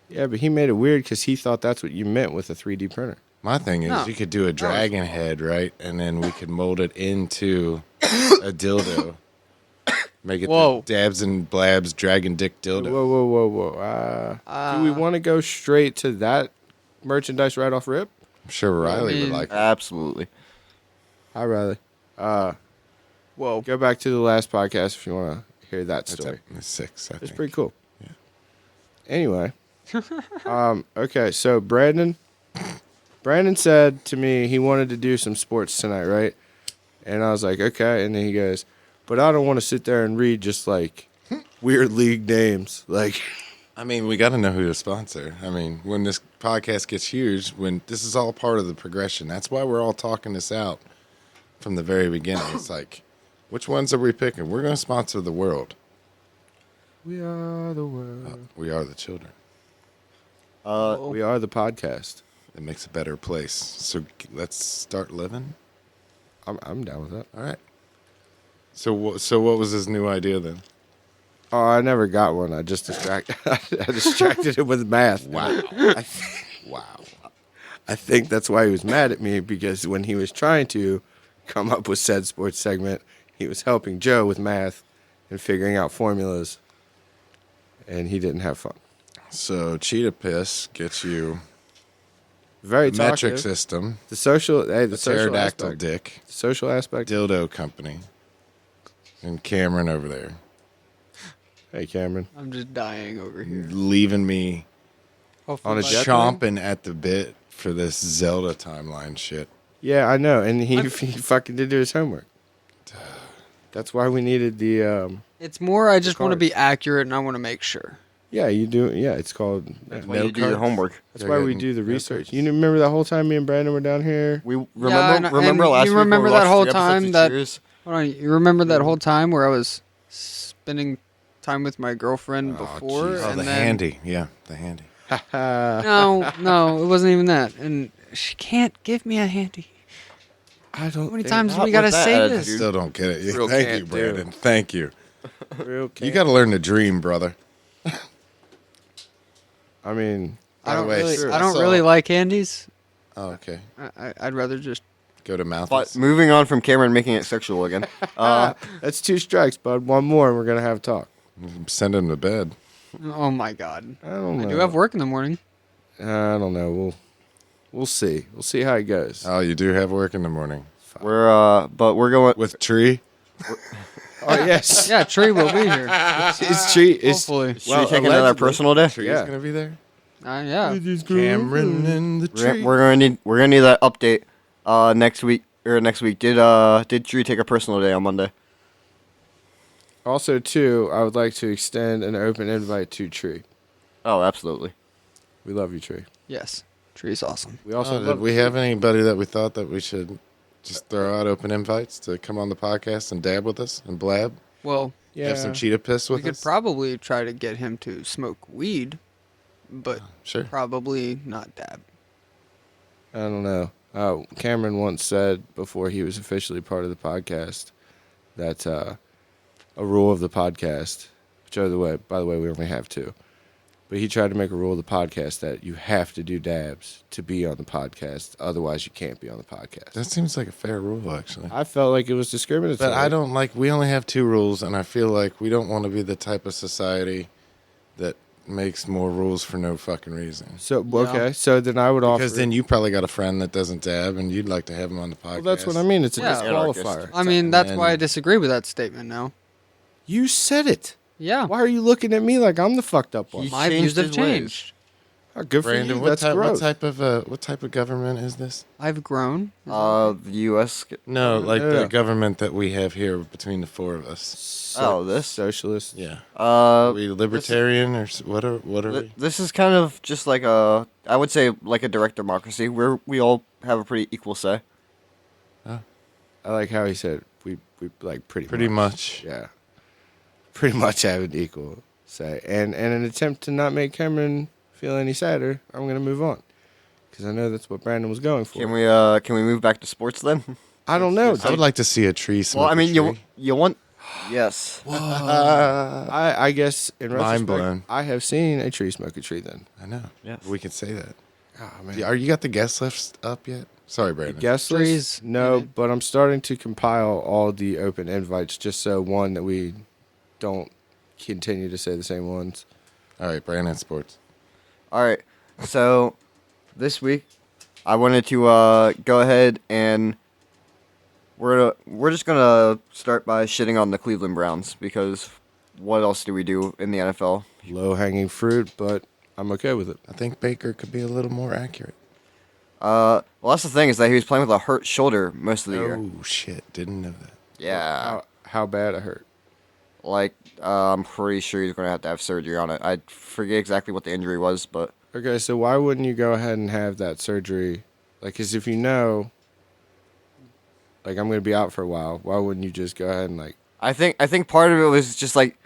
Yeah, but he made it weird because he thought that's what you meant with a 3D printer. My thing is, No. you could do a dragon head, right? And then we could mold it into a dildo. Make it Whoa. the dabs and blabs dragon dick dildo. Whoa. Do we want to go straight to that merchandise right off rip? I'm sure Riley would mean- like it. Absolutely. Hi, Riley. Whoa. Go back to the last podcast if you want to hear that That's story. at 6, I It's think. pretty cool. Yeah. Anyway. Okay, so Brandon said to me he wanted to do some sports tonight, right? And I was like, okay. And then he goes, but I don't want to sit there and read just like weird league names. Like, I mean, we got to know who to sponsor. I mean, when this podcast gets huge, when this is all part of the progression, that's why we're all talking this out from the very beginning. It's like, which ones are we picking? We're going to sponsor the world. we are the world. We are the children. We are the podcast. It makes a better place. So let's start living. I'm down with that. All right. So what was his new idea then? Oh, I never got one. I just I distracted him with math. Wow. Wow. I think that's why he was mad at me, because when he was trying to come up with said sports segment, he was helping Joe with math, and figuring out formulas, and he didn't have fun. So cheetah piss gets you Very the metric talkative. system, The social, the the social pterodactyl aspect. dick, Social aspect. dildo company, and Cameron over there Hey, Cameron. I'm just dying over here. leaving me Hopefully On a by- jet chomping at the bit for this Zelda timeline shit. Yeah, I know, and he fucking did do his homework. That's why we needed the. It's more I just want to cards. be accurate and I want to make sure. Yeah, you do. Yeah, it's called. That's yeah. why you do your cards? homework. That's They're why we getting do the no research. cards. You remember that whole time me and Brandon were down here? We remember Yeah, and remember last you week when remember we that watched whole 3 episodes time of that- Cheers? Hold on, you remember that whole time where I was spending time with my girlfriend Oh, before? jeez. Oh, and the then, handy. Yeah, the handy. No, it wasn't even that. And she can't give me a handy. I don't. How many think times do Not we gotta with that say attitude. this? Still don't get it. Real Thank can't you, do. Brandon. Thank you. real You can't- got to learn to dream, brother. I mean, I By the don't way, really, sir, I don't saw- really like handies. Oh, okay. I'd rather just. Go to But Malthus. moving on from Cameron making it sexual again. that's 2 strikes, bud. One more, and we're gonna have a talk. Send him to bed. Oh my god. I don't know. I do have work in the morning. I don't know. We'll see. We'll see how it goes. Oh, you do have work in the morning. we're going. With Tree? Oh yes. Yeah, Tree will be here. It's cheat. It's Hopefully. Should we take another allegedly. personal day? Tree's Yeah. going to be there? Yeah. Cameron and the Tree. We're gonna need that update next week. Did Tree take a personal day on Monday? Also, too, I would like to extend an open invite to Tree. Oh, absolutely. We love you, Tree. Yes. Tree's awesome. We also Oh, did love we Tree. have anybody that we thought that we should just throw out open invites to come on the podcast and dab with us and blab? Well, Yeah. Have some cheetah piss we with could us? probably try to get him to smoke weed, but Sure. probably not dab. I don't know. Cameron once said before he was officially part of the podcast that a rule of the podcast, which by the way, we only have 2. But he tried to make a rule of the podcast that you have to do dabs to be on the podcast. Otherwise, you can't be on the podcast. That seems like a fair rule, actually. I felt like it was discriminatory. But I don't like, we only have 2 rules, and I feel like we don't want to be the type of society that makes more rules for no fucking reason. So, okay. So then I would offer. Because then you probably got a friend that doesn't dab, and you'd like to have him on the podcast. Well, that's what I mean. It's a Yeah. disqualifier. I mean, that's why I And- disagree with that statement now. You said it. Yeah. Why are you looking at me like I'm the fucked up one? He My changed views have his ways. changed. Oh, good for Brandon, you. what That's type, gross. what type of government is this? I've grown. The U.S. No, like Yeah. the government that we have here between the 4 of us. This. socialist. Yeah. Uh, Are we libertarian or what are we? This is kind of just like I would say like a direct democracy where we all have a pretty equal say. I like how he said we like Pretty much. Yeah. Pretty much have an equal say. And in an attempt to not make Cameron feel any sadder, I'm gonna move on. Because I know that's what Brandon was going for. Can we move back to sports then? I don't know. I would like to see a tree smoke. Well, I mean, a you tree. want yes. I guess in Mind retrospect, blown. I have seen a tree smoke a tree then. I know. Yes. We can say that. Oh man. Are you got the guest list up yet? Sorry, Brandon. Guest Trees list? No, in it. but I'm starting to compile all the open invites just so one that we don't continue to say the same ones. All right, Brandon Sports. All right. So this week I wanted to go ahead and we're just gonna start by shitting on the Cleveland Browns because what else do we do in the NFL? Low hanging fruit, but I'm okay with it. I think Baker could be a little more accurate. Well, that's the thing is that he was playing with a hurt shoulder most of the year. Oh shit! Didn't know that. Yeah, How bad it hurt. like I'm pretty sure he's gonna have to have surgery on it. I forget exactly what the injury was, but Okay, so why wouldn't you go ahead and have that surgery? Like, 'cause if you know, like, I'm gonna be out for a while, why wouldn't you just go ahead and like, I think part of it was just like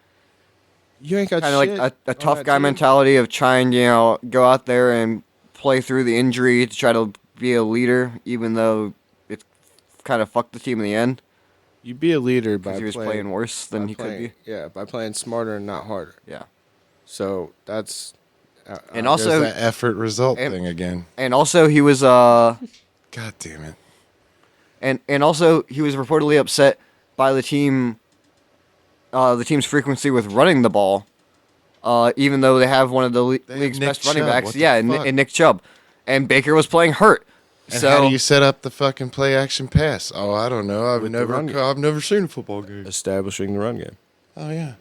you ain't got kind of like shit a on tough that guy team? mentality of trying, go out there and play through the injury to try to be a leader, even though it kind of fucked the team in the end You be a leader by because he was playing playing worse than by he playing- could be. Yeah, by playing smarter and not harder. Yeah, So that's. and There's also that effort result and- thing again. and also he was God damn it! and also he was reportedly upset by the team the team's frequency with running the ball, even though they have one of the They have league's Nick best running Chubb. backs. What the Yeah, and, fuck? and Nick Chubb. And Baker was playing hurt. And So how do you set up the fucking play action pass? Oh, I don't know. With the run game. I've never seen a football game. Establishing the run game. Oh yeah.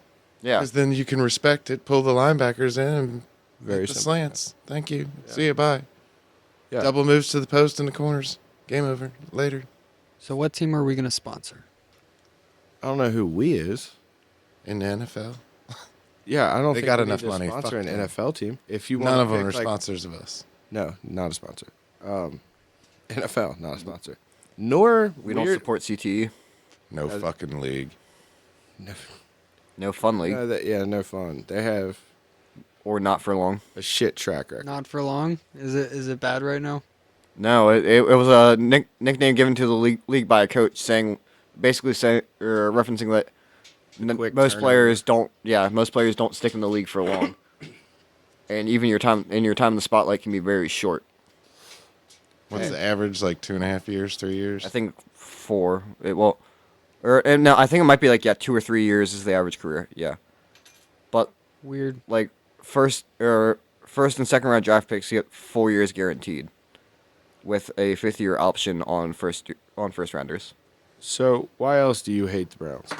yeah, Because then you can respect it, pull the linebackers in, and Very hit the simple. slants. Thank you. See you. Bye. Yeah. Double moves to the post and the corners. Game over. Later. So what team are we gonna sponsor? I don't know who we is. In the NFL, Yeah, I don't They think got we enough need to money. sponsor Fuck an them. NFL team. If you none want of them are like, sponsors of us. No, not a sponsor. NFL, not a sponsor. Nor we don't support CTE. No fucking league. No, No fun league, no fun. They have or not for long. a shit track record. Not for long. Is it bad right now? No, it was a nickname given to the league by a coach, basically referencing that quick most turnover. players don't. Yeah, most players don't stick in the league for long, and even your time in the spotlight can be very short. What's the average? Like 2.5 years, 3 years? I think 4. No, I think it might be like 2 or 3 years is the average career. Yeah, but Weird. like first and second round draft picks, you get 4 years guaranteed, with a 5th year option on first rounders. So why else do you hate the Browns?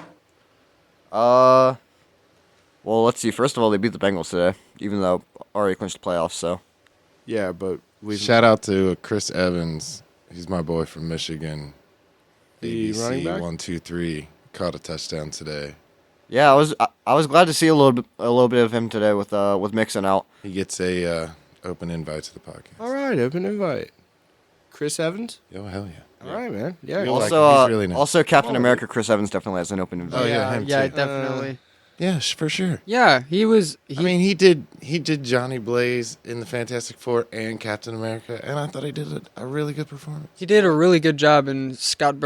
Well, let's see. First of all, they beat the Bengals today, even though already clinched the playoffs. So Yeah, but we Shout out to Chris Evans. He's my boy from Michigan. The running ABC back? 123 caught a touchdown today. yeah, I was glad to see a little bit of him today with Mixon out. He gets a open invite to the podcast. All right, open invite. Chris Evans. Oh hell yeah! All right, man. Yeah. You'll like Also, him. He's really nice. also Captain America Chris Evans definitely has an open invite. Oh, yeah, him yeah, too. definitely. Yeah, for sure. Yeah, he was. I mean, he did Johnny Blaze in the Fantastic Four and Captain America, and I thought he did a really good performance. He did a really good job in Scott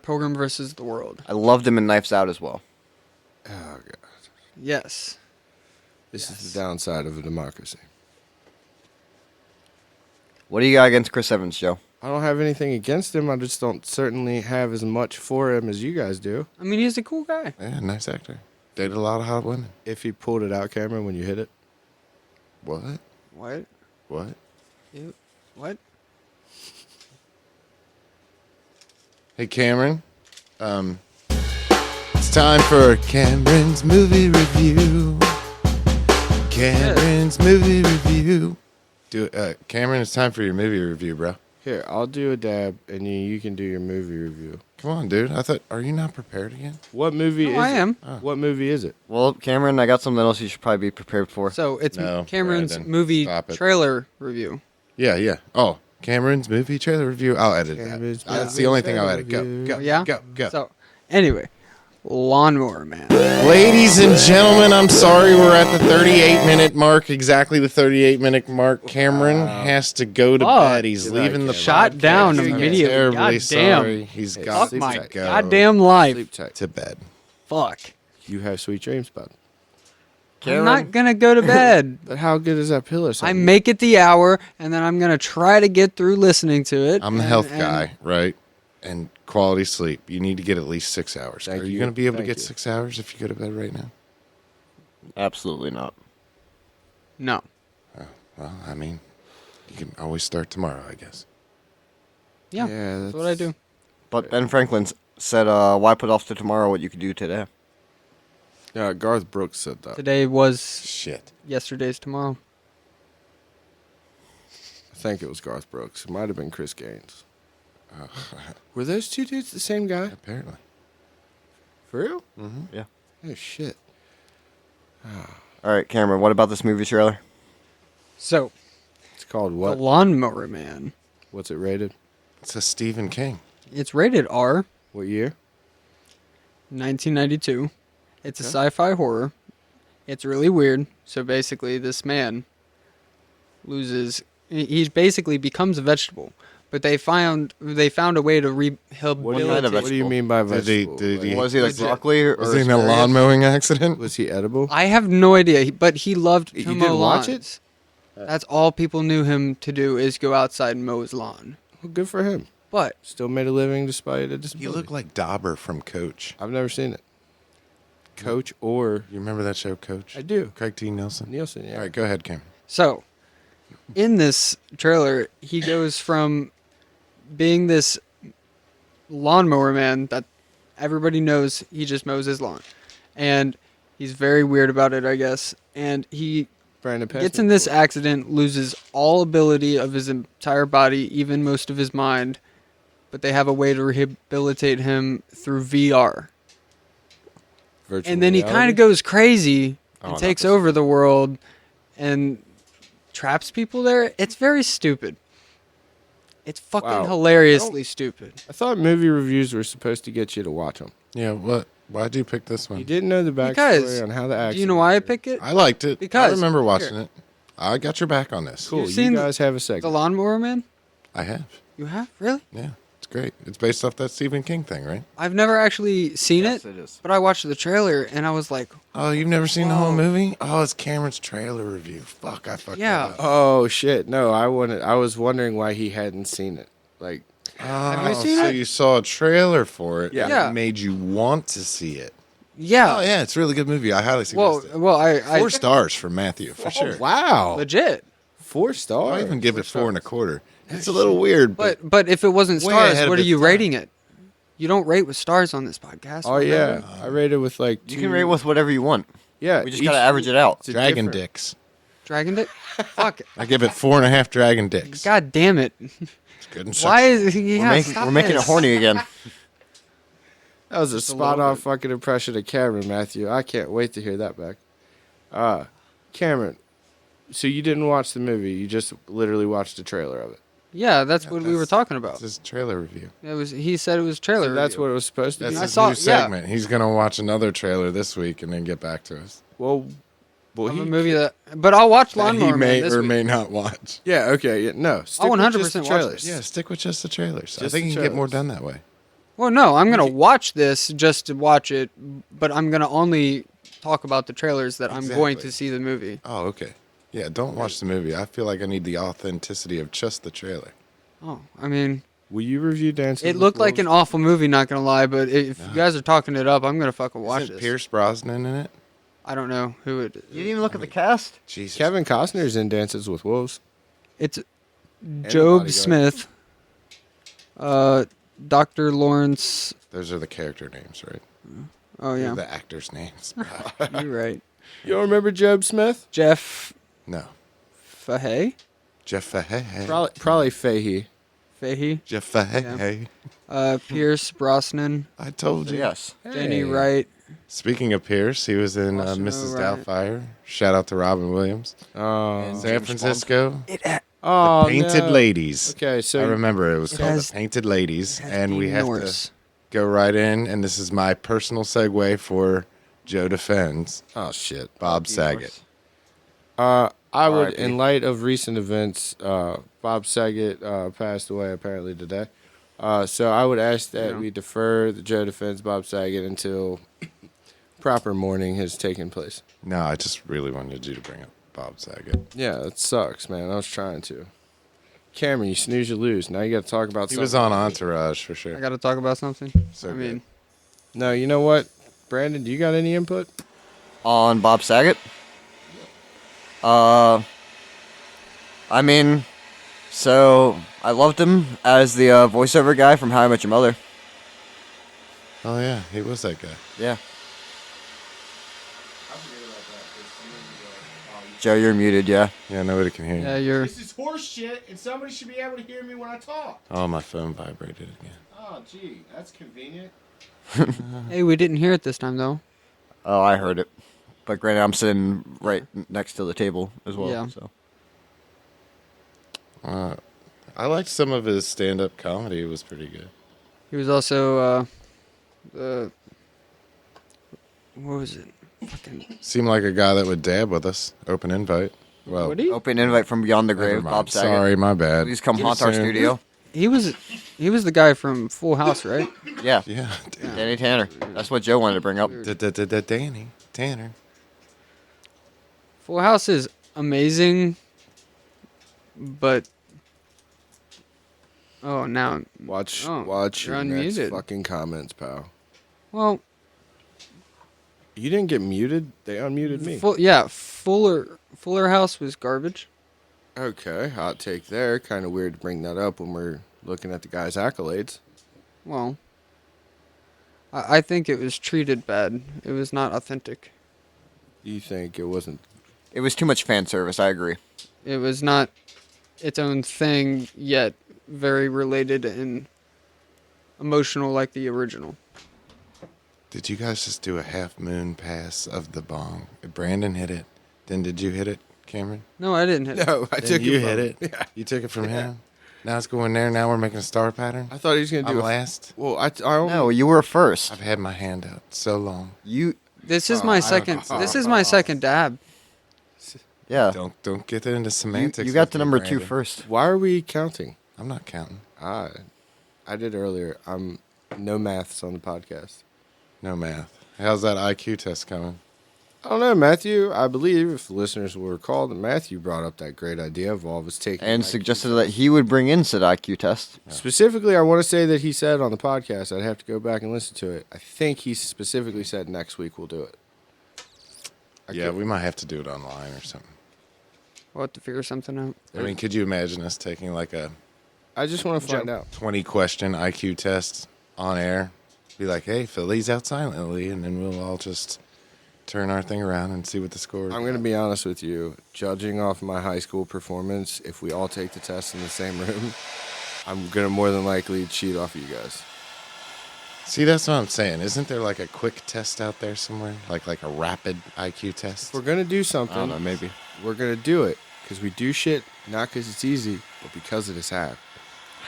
Pilgrim versus the World. I loved him in Knives Out as well. Oh god. Yes. This is the downside of a democracy. What do you got against Chris Evans, Joe? I don't have anything against him. I just don't certainly have as much for him as you guys do. I mean, he's a cool guy. Yeah, nice actor. Dated a lot of hot women. If he pulled it out, Cameron, when you hit it. What? What? What? What? Hey, Cameron. It's time for Cameron's movie review. Cameron's movie review. Cameron, it's time for your movie review, bro. Here, I'll do a dab, and you can do your movie review. Come on, dude. Are you not prepared again? What movie is I it? am. What movie is it? Well, Cameron, I got something else you should probably be prepared for. So it's No, Cameron's Brandon, movie stop it. trailer review. Yeah. Oh, Cameron's movie trailer review. I'll edit Cameron's that. That's movie the only thing I'll trailer edit. Go, review. go, Yeah. go. So, anyway, Lawnmower Man. Ladies and gentlemen, I'm sorry we're at the 38-minute mark. Exactly the 38-minute mark. Cameron has to go to Fuck. bed. He's Good night, leaving the Cameron. Shot podcast. down I'm immediately. terribly Goddamn. sorry. He's Hey, got sleep My tight. to go goddamn life. Sleep tight. to bed. Fuck. You have sweet dreams, bud. I'm not gonna go to bed. But how good is that pillow? I make it the hour, and then I'm gonna try to get through listening to it. I'm the and- health and- guy, right? And quality sleep. You need to get at least 6 hours. Thank Are you you. going to be able to Thank get you. 6 hours if you go to bed right now? Absolutely not. No. Well, I mean, you can always start tomorrow, I guess. Yeah, Yeah, that's what I do. But Ben Franklin said, why put off to tomorrow what you could do today? Yeah, Garth Brooks said that. Today was Shit. yesterday's tomorrow. I think it was Garth Brooks. It might have been Chris Gaines. Were those two dudes the same guy? Apparently. For real? Yeah. Oh, shit. All right, Cameron, what about this movie trailer? So, It's called The what? Lawnmower Man. What's it rated? It's a Stephen King. It's rated R, What year? 1992. It's a sci-fi horror. It's really weird. So basically, this man he basically becomes a vegetable. But they found a way to rehabilitate. What kind of What do you mean by Did he- vegetable? did he- Was he like broccoli or Was he in a asparagus? lawn mowing accident? Was he edible? I have no idea, but he loved to You mow didn't watch lawns. it? That's all people knew him to do is go outside and mow his lawn. Well, good for him. But Still made a living despite a You disability. look like Dauber from Coach. I've never seen it. Coach or You remember that show, Coach? I do. Craig T. Nelson. Nielsen. Yeah. All right, go ahead, Cam. So, in this trailer, he goes from being this lawnmower man that everybody knows he just mows his lawn. And he's very weird about it, I guess. And he Brandon gets in this accident, loses all ability of his entire body, even most of his mind. But they have a way to rehabilitate him through VR. Virtual And then he reality? kind of goes crazy and not takes this. over the world and traps people there. It's very stupid. It's fucking Wow. hilariously stupid. I thought movie reviews were supposed to get you to watch them. Yeah, what? Why'd you pick this You one? didn't know the backstory Because, on how the accident. do you know why I pick it? I liked it. Because- I remember watching here. it. I got your back on this. Cool. You've You seen guys have a The segment. Lawnmower Man? I have. You have? Really? Yeah, it's great. It's based off that Stephen King thing, right? I've never actually seen Yes, it, it is. but I watched the trailer and I was like, Oh, you've never seen the whole Whoa. movie? Oh, it's Cameron's trailer review. Fuck, I fucked Yeah. that up. Oh shit! No, I was wondering why he hadn't seen it. Like, have you Oh, seen so it? you saw a trailer for it. Yeah. and Yeah. It made you want to see it. yeah. Oh, yeah, it's a really good movie. I highly Well, suggest it. I 4 stars for Matthew, for sure. wow, legit. 4 stars. I'll even give it 4 1/4. It's a little weird, but But if it wasn't Way stars, ahead of what are its you time. rating it? You don't rate with stars on this podcast. Oh yeah, I rated with like. You 2, can rate with whatever you want. Yeah, We just each- gotta average it out. it's a Dragon different- Dicks. Dragon Dick? Fuck it. I give it 4.5 Dragon Dicks. God damn it. It's good and Why is he We're making it horny again. That was a spot on fucking impression of Cameron, Matthew. I can't wait to hear that back. Cameron, so you didn't watch the movie, you just literally watched the trailer of it. Yeah, that's what we were talking about. It's his trailer review. It was. He said it was trailer. So that's review. what it was supposed to That's be. I his saw- new yeah. segment. He's going to watch another trailer this week and then get back to us. Well, Of a movie that. But I'll watch That Lawnmower he may Man this or week. may not watch. Yeah, okay, yeah, no. Stick I'll with 100% just the watch trailers. Yeah, stick with just the trailers. I Just think the you can get more trailers. done that way. Well, no, I'm gonna watch this just to watch it, but I'm gonna only talk about the trailers that I'm going Exactly. to see the movie. Oh, okay. Yeah, don't watch the movie. I feel like I need the authenticity of just the trailer. Oh, I mean, Will you review Dancing it with looked like an Wolves? awful movie. Not gonna lie, but if you guys are talking it up, I'm gonna fucking watch Isn't this. Pierce Brosnan in it? I don't know who it. You didn't even look at the cast? Jesus. Kevin Costner's in Dances with Wolves. It's the Job Bodyguard. Smith, Dr. Lawrence. Those are the character names, right? Oh yeah, The actors' names. you're right. You don't remember Job Smith? Jeff No. Fahey. Jeff Fahey. Probably Fahey. Fahey. Jeff Fahey. Pierce Brosnan. I told you. Yes. Jenny Hey. Wright. Speaking of Pierce, he was in Awesome, Mrs. right. Doubtfire. Shout out to Robin Williams. Oh, San James Francisco. oh Painted no. Ladies. Okay, so I remember it was called has- The Painted Ladies, has and we Dean have Norris. to go right in. And this is my personal segue for Joe Defends Oh shit. Bob Saget. I would, R.I.P. in light of recent events, Bob Saget passed away apparently today. So I would ask that we defer the Joe Defense Bob Saget until proper mourning has taken place. No, I just really wanted you to bring up Bob Saget. Yeah, that sucks, man. I was trying to. Cameron, you snooze, you lose. Now you got to talk about He something. was on Entourage for sure. I got to talk about something. So I good. mean, No, you know what? Brandon, do you got any input? On Bob Saget? I mean, so I loved him as the voiceover guy from How I Met Your Mother. Oh yeah, he was that guy. Yeah. Joe, you're muted, yeah. Yeah, nobody can hear you. yeah, you're. is horse shit, and somebody should be able to hear me when I talk. Oh, my phone vibrated again. Oh, gee, that's convenient. Hey, we didn't hear it this time though. Oh, I heard it. But granted, I'm sitting right next to the table as well. Yeah. So. I liked some of his stand-up comedy. It was pretty good. He was also what was it? Fucking Seemed like a guy that would dab with us. Open invite. Well, Would he? Open invite from Beyond the never Grave, mind. Bob Saget. Sorry, my bad. Please come Too haunt our soon. studio. He was the guy from Full House, right? Yeah. Yeah, Danny Tanner. That's what Joe wanted to bring up. Danny Tanner. Full House is amazing, but now Watch Oh, your you're next unmuted. fucking comments, pal. well, You didn't get muted. They unmuted me. Fuller House was garbage. Okay, hot take there. Kind of weird to bring that up when we're looking at the guy's accolades. Well, I think it was treated bad. It was not authentic. You think it wasn't? It was too much fan service. I agree. It was not its own thing, yet very related and emotional like the original. Did you guys just do a half moon pass of the bong? Brandon hit it. Then did you hit it, Cameron? No, I didn't hit it. No, I Then took you it. hit it. Yeah. You took it from him. Now it's going there. Now we're making a star pattern. I thought he was gonna do I'm a last. Well, I only, No, you were first. I've had my hand out so long. You, This is my second. This is my second dab. yeah. Don't get into semantics. You got with the me, number 2 Brandon. first. Why are we counting? I'm not counting. I did earlier. I'm no maths on the podcast. No math. How's that IQ test coming? I don't know, Matthew. I believe if the listeners will recall that Matthew brought up that great idea of all of us taking And IQ suggested that he would bring in said IQ test. Specifically, I want to say that he said on the podcast, I'd have to go back and listen to it. I think he specifically said next week we'll do it. Yeah, we might have to do it online or something. We'll have to figure something out. I mean, could you imagine us taking like a I just want to find out. 20-question IQ test on air? Be like, hey, fill these out silently, and then we'll all just turn our thing around and see what the score is. I'm going to be honest with you. Judging off my high school performance, if we all take the test in the same room, I'm going to more than likely cheat off of you guys. See, that's what I'm saying. Isn't there like a quick test out there somewhere? Like a rapid IQ test? If we're going to do I something, don't know, maybe. we're going to do it because we do shit not because it's easy, but because it is hard.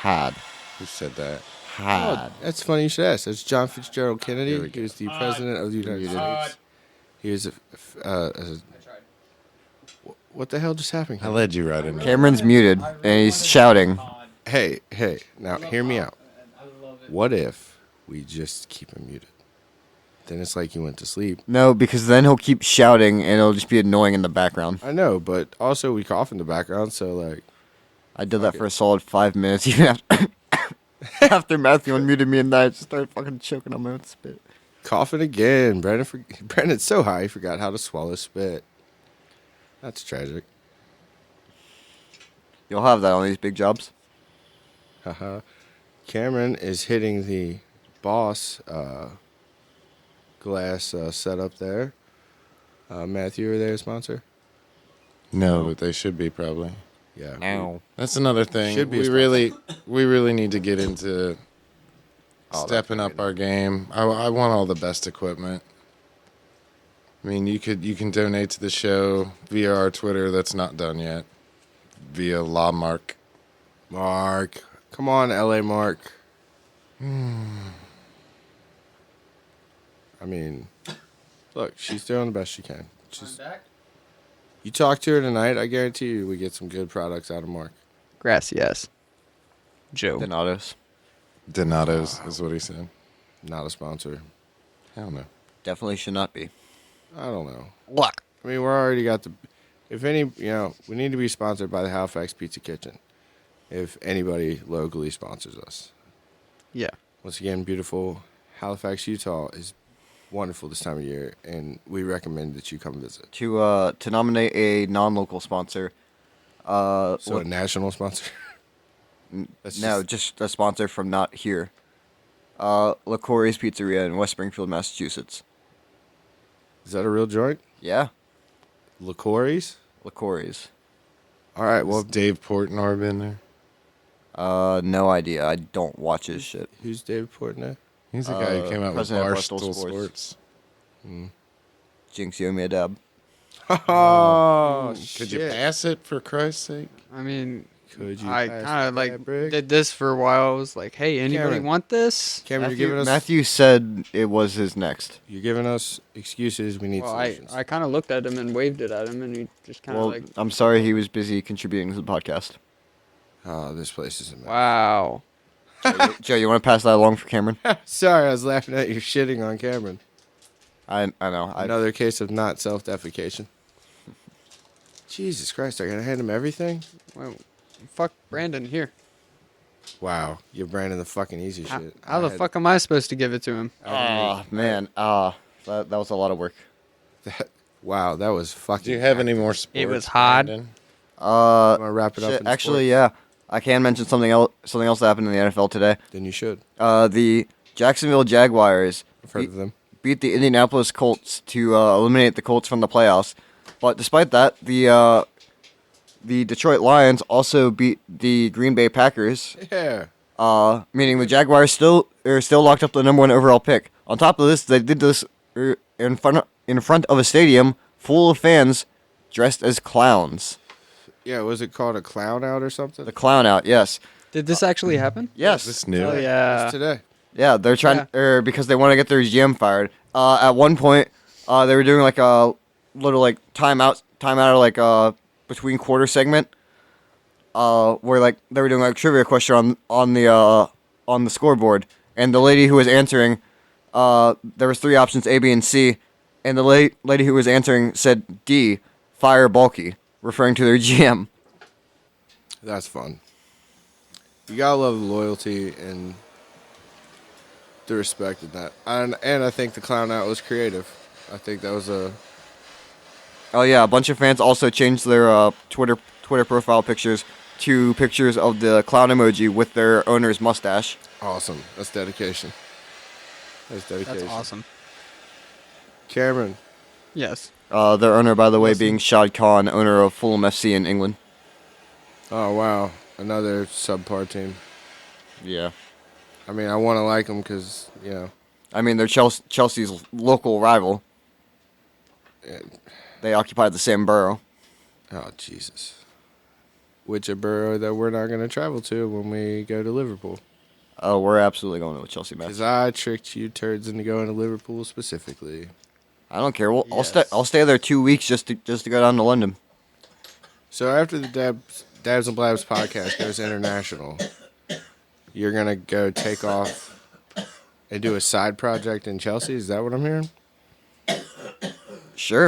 Had. Who said that? Had. Oh, that's funny you should ask. That's John Fitzgerald Kennedy. There we He was the president of the United States. He was what the hell just happened? I led you right in there. Cameron's muted, and he's shouting. Hey, now hear me out. What if we just keep him muted? Then it's like he went to sleep. No, because then he'll keep shouting, and it'll just be annoying in the background. I know, but also we cough in the background, so like, I did that for a solid 5 minutes, even after, after Matthew unmuted me, and I just started fucking choking on my own spit. coughing again. Brandon's so high he forgot how to swallow spit. That's tragic. You'll have that on these big jobs. Haha. Cameron is hitting the boss glass setup there. Matthew, are they a sponsor? No, but they should be probably. Yeah. Now. That's another thing. Should be a We really need to get into Oh, stepping up our game. I want all the best equipment. I mean, you can donate to the show via our Twitter. That's not done yet. Via LawMark. Mark. Come on, LA Mark. I mean, look, she's doing the best she can. You talk to her tonight, I guarantee you we get some good products out of Mark. Gracias. Joe. Donatos. Donato's is what he said. Not a sponsor. Hell no. Definitely should not be. I don't know. Look. I mean, we're already got the. If any, we need to be sponsored by the Halifax Pizza Kitchen. If anybody locally sponsors us. Yeah. Once again, beautiful Halifax, Utah is wonderful this time of year, and we recommend that you come visit. To nominate a non-local sponsor. So a national sponsor. That's No, just a sponsor from not here. LaCorey's Pizzeria in West Springfield, Massachusetts. Is that a real joint? Yeah, LaCorey's? LaCorey's. All right, Well, well, Dave Portnoy been there. No idea. I don't watch his shit. who's David Portnoy? He's the guy who came out with president of Barstool Barstool Sports. Sports. Jinx, you owe me a dab. Oh, Could you pass it for Christ's sake? I mean, Could you I pass kind of the like fabric? did this for a while. I was like, hey, anybody Cameron. want this? Cameron, you're giving us Matthew said it was his next. you're giving us excuses. We need Well, solutions. I kind of looked at him and waved it at him, and he just kind of Well, like, I'm sorry he was busy contributing to the podcast. Oh, this place is a mess. wow. Joe, you want to pass that along for Cameron? Sorry, I was laughing at you shitting on Cameron. I know. Another case of not self-defecation. Jesus Christ, I gotta hand him everything? Well, fuck Brandon here. Wow, you're Brandon the fucking easy How, shit. how the fuck am I supposed to give it to him? Oh, man. So that was a lot of work. Wow, that was fucking. Do you have any more sports? It was hard. Brandon? Want to wrap it up? Shit, In actually, sports? yeah. I can mention something else. Something else that happened in the NFL today. Then you should. The Jacksonville Jaguars I've heard of them. beat the Indianapolis Colts to eliminate the Colts from the playoffs. But despite that, the Detroit Lions also beat the Green Bay Packers. Yeah. Meaning the Jaguars are still locked up the number 1 overall pick. On top of this, they did this in front of a stadium full of fans dressed as clowns. Yeah, was it called a clown out or something? The clown out, yes. Did this actually happen? Yes. This new. Oh yeah. It's today. Yeah, they're trying because they want to get their GM fired. At one point, they were doing like a little like timeout like between quarter segment, where like they were doing like trivia question on the scoreboard, and the lady who was answering, there was 3 options A, B, and C, and the lady who was answering said D, fire Bulky, referring to their GM. That's fun. You gotta love the loyalty and the respect in that. And I think the clown out was creative. I think that was a. Oh yeah, a bunch of fans also changed their Twitter profile pictures to pictures of the clown emoji with their owner's mustache. Awesome. That's dedication. That's dedication. That's awesome. Cameron, Yes. Their owner, by the way, Listen. being Shad Khan, owner of Fulham FC in England. oh wow, another subpar team. Yeah. I mean, I want to like them because I mean, they're Chelsea's local rival. and- They occupy the same borough. oh Jesus, which a borough that we're not going to travel to when we go to Liverpool. Oh, we're absolutely going to a Chelsea match. Because I tricked you turds into going to Liverpool specifically. I don't care. Well, Yes. I'll stay there 2 weeks just to go down to London. So after the Dabs and Blabs podcast goes international, you're gonna go take off and do a side project in Chelsea. Is that what I'm hearing? Sure.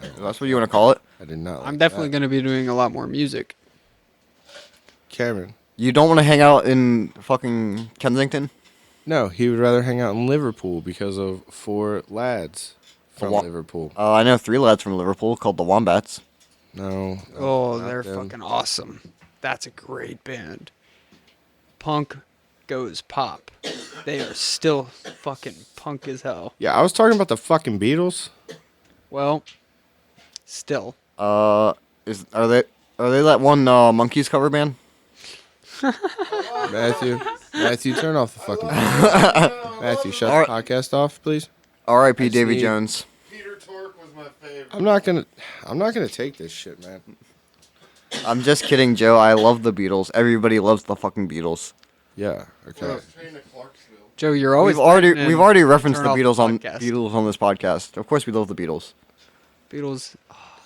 If that's what you want to call it. I did not. Like I'm definitely that. going to be doing a lot more music. Cameron. You don't want to hang out in fucking Kensington? No, he would rather hang out in Liverpool because of 4 lads from Wa- Liverpool. I know 3 lads from Liverpool called the Wombats. No. Oh, not they're them. fucking awesome. That's a great band. Punk goes pop. They are still fucking punk as hell. Yeah, I was talking about the fucking Beatles. Well, still. Are they that one Monkeys cover band? Matthew, turn off the fucking podcast. Matthew, shut All the podcast off, please. R.I.P. I Davy see. Jones. Peter Tork was my favorite. I'm not gonna take this shit, man. I'm just kidding, Joe. I love the Beatles. Everybody loves the fucking Beatles. Yeah, okay. Joe, you're always. We've already threatening referenced turn the off Beatles on podcast. this podcast. Of course, we love the Beatles. Beatles.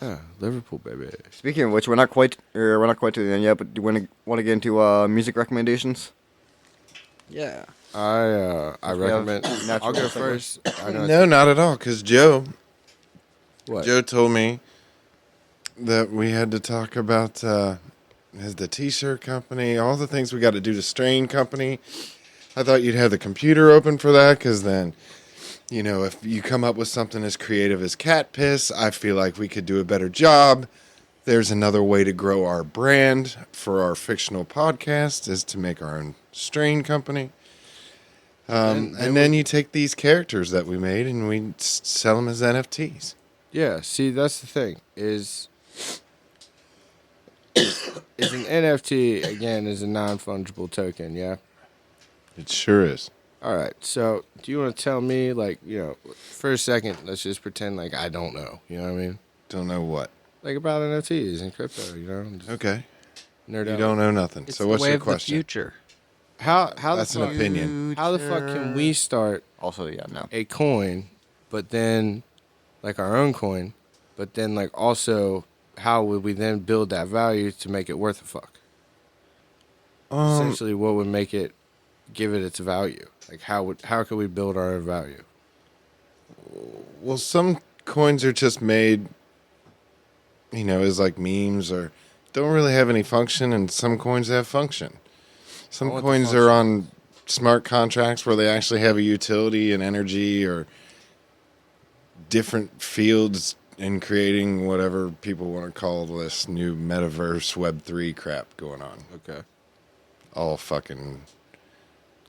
Yeah, Liverpool, baby. Speaking of which, we're not quite to the end yet. But do you want to get into music recommendations? Yeah. I have recommend. natural I'll go segue. first. I know No, not at all. Because Joe what? told me that we had to talk about the T-shirt company, all the things we got to do to Strain Company. I thought you'd have the computer open for that, because then, if you come up with something as creative as cat piss, I feel like we could do a better job. There's another way to grow our brand for our fictional podcast is to make our own Strain Company. And then you take these characters that we made and we sell them as NFTs. Yeah, see, that's the thing. Is an NFT again is a non-fungible token? Yeah. It sure is. All right. So, do you want to tell me, for a second, let's just pretend like I don't know. You know what I mean? Don't know what. Like about NFTs and crypto. Just Okay. nerd You out. don't know nothing. It's So the what's way your of question? the future. How That's the an fuck, opinion. How the fuck can we start Also, yeah, no. a coin, but then like our own coin, but then like also how would we then build that value to make it worth a fuck? Essentially, what would make it give it its value? Like how could we build our own value? Well, some coins are just made, as like memes or don't really have any function, and some coins have function. Some want the coins function. are on smart contracts where they actually have a utility and energy, or different fields in creating whatever people want to call this new metaverse Web3 crap going on. Okay. All fucking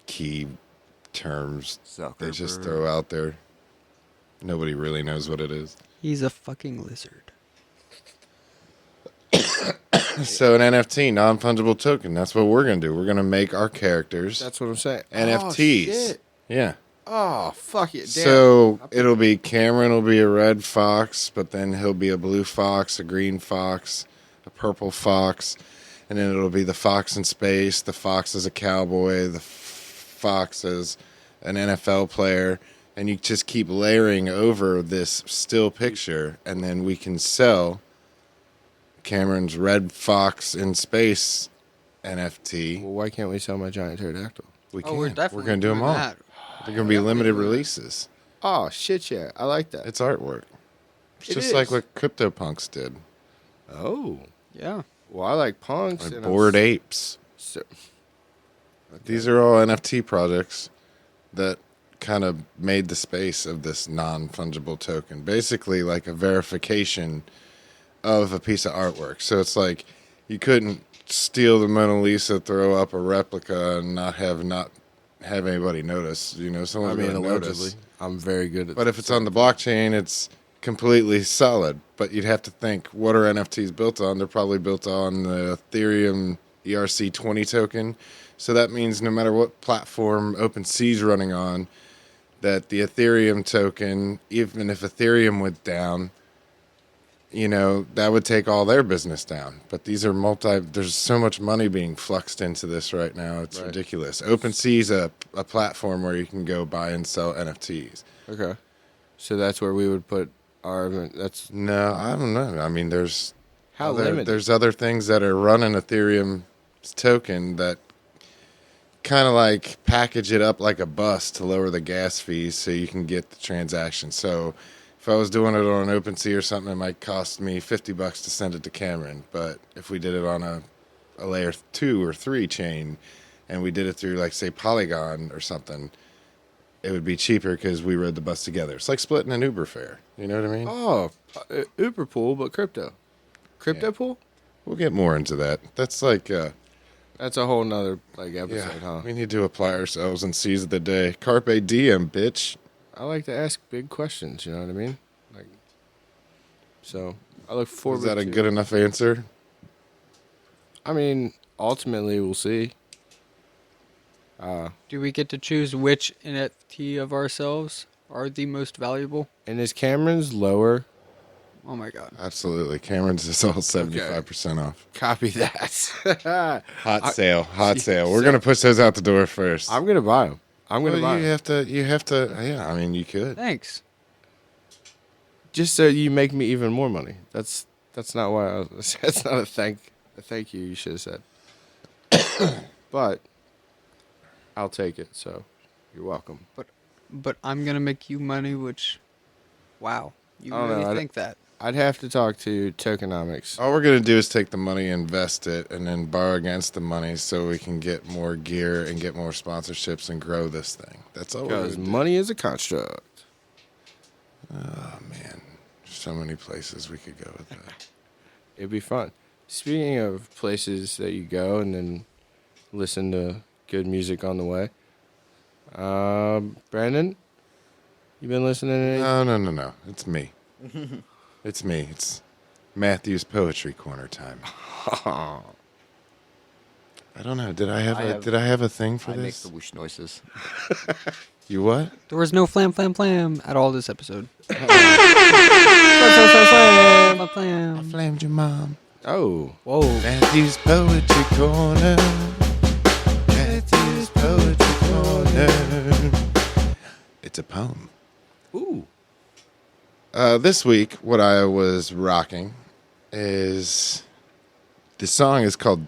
key terms they just Zuckerberg. throw out there. Nobody really knows what it is. He's a fucking lizard. So an NFT, non-fungible token. That's what we're gonna do. We're gonna make our characters That's what I'm saying. NFTs. Oh, shit. Yeah. Oh, fuck it. Damn. So it'll be Cameron will be a red fox, but then he'll be a blue fox, a green fox, a purple fox, and then it'll be the fox in space. The fox is a cowboy. The fox is an NFL player, and you just keep layering over this still picture, and then we can sell Cameron's red fox in space NFT. Well, why can't we sell my giant pterodactyl? We can. Oh, we're definitely gonna do them doing all. that. They're gonna be limited releases. Oh, shit, yeah. I like that. It's artwork. It's It just is. like what CryptoPunks did. Oh. Yeah. Well, I like punks. Like and Bored Apes. So, These are all NFT projects that kind of made the space of this non-fungible token. Basically like a verification of a piece of artwork. So it's like you couldn't steal the Mona Lisa, throw up a replica, and not have anybody notice. You know, I someone's mean, gonna allegedly. notice. I'm very good at But if it's on the blockchain, it's completely solid. But you'd have to think, what are NFTs built on? They're probably built on the Ethereum ERC20 token. So that means no matter what platform OpenSea's running on, that the Ethereum token, even if Ethereum went down, you know, that would take all their business down. But these are there's so much money being fluxed into this right now. It's Right. ridiculous. OpenSea's a platform where you can go buy and sell NFTs. Okay. So that's where we would put our. That's No, I don't know. I mean, there's how limited. there's other things that are running Ethereum token that kind of like package it up like a bus to lower the gas fees so you can get the transaction. So if I was doing it on OpenSea or something, it might cost me $50 to send it to Cameron. But if we did it on a layer 2 or 3 chain and we did it through, like, say, Polygon or something, it would be cheaper because we rode the bus together. It's like splitting an Uber fare. You know what I mean? Oh, Uber pool, but crypto. Crypto Yeah. pool? We'll get more into that. That's like, That's a whole nother like episode, yeah, huh? we need to apply ourselves and seize the day. Carpe diem, bitch. I like to ask big questions, you know what I mean? Like, so I look forward Was that a to- good enough answer? I mean, ultimately we'll see. Do we get to choose which NFT of ourselves are the most valuable? And is Cameron's lower? Oh my god. Absolutely. Cameron's is all 75% off. Copy that. Hot sale. We're going to push those out the door first. I'm gonna buy them. I'm gonna buy you 'em. you have to, yeah, I mean, you could. Thanks. Just so you make me even more money. That's not why I was, that's not a thank you. You should have said. But I'll take it. So you're welcome. But I'm gonna make you money, which, wow, you I don't really know, think that? I'd have to talk to tokenomics. All we're going to do is take the money, invest it, and then borrow against the money so we can get more gear and get more sponsorships and grow this thing. That's all we're Because going to do. money is a construct. Oh, man. So many places we could go with that. It'd be fun. Speaking of places that you go and then listen to good music on the way, Brandon, you been listening to any? No. It's me. It's me. It's Matthew's Poetry Corner time. I don't know. Did I have a thing for I make this? the whoosh noises. You what? There was no flam flam flam at all this episode. Flam, flam. Flamed your mom. Oh, Whoa. Matthew's Poetry Corner. Matthew's Poetry Corner. It's a poem. ooh, This week, what I was rocking is the song is called.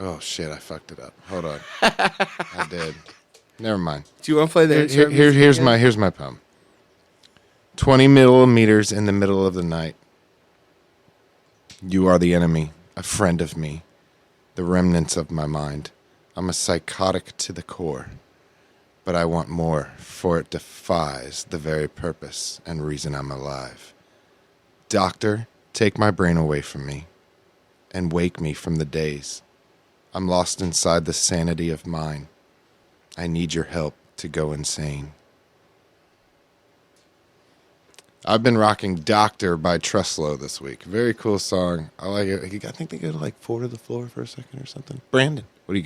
Oh shit! I fucked it up. Hold on. I did. Never mind. do you want to play the intro music Here's again? here's my poem. 20 millimeters in the middle of the night. You are the enemy, a friend of me, the remnants of my mind. I'm a psychotic to the core. but I want more, for it defies the very purpose and reason I'm alive. Doctor, take my brain away from me and wake me from the daze. I'm lost inside the sanity of mine. I need your help to go insane. I've been rocking Doctor by Truslow this week. Very cool song. I like it. I think they go to like 4 to the floor for a second or something. Brandon, what do you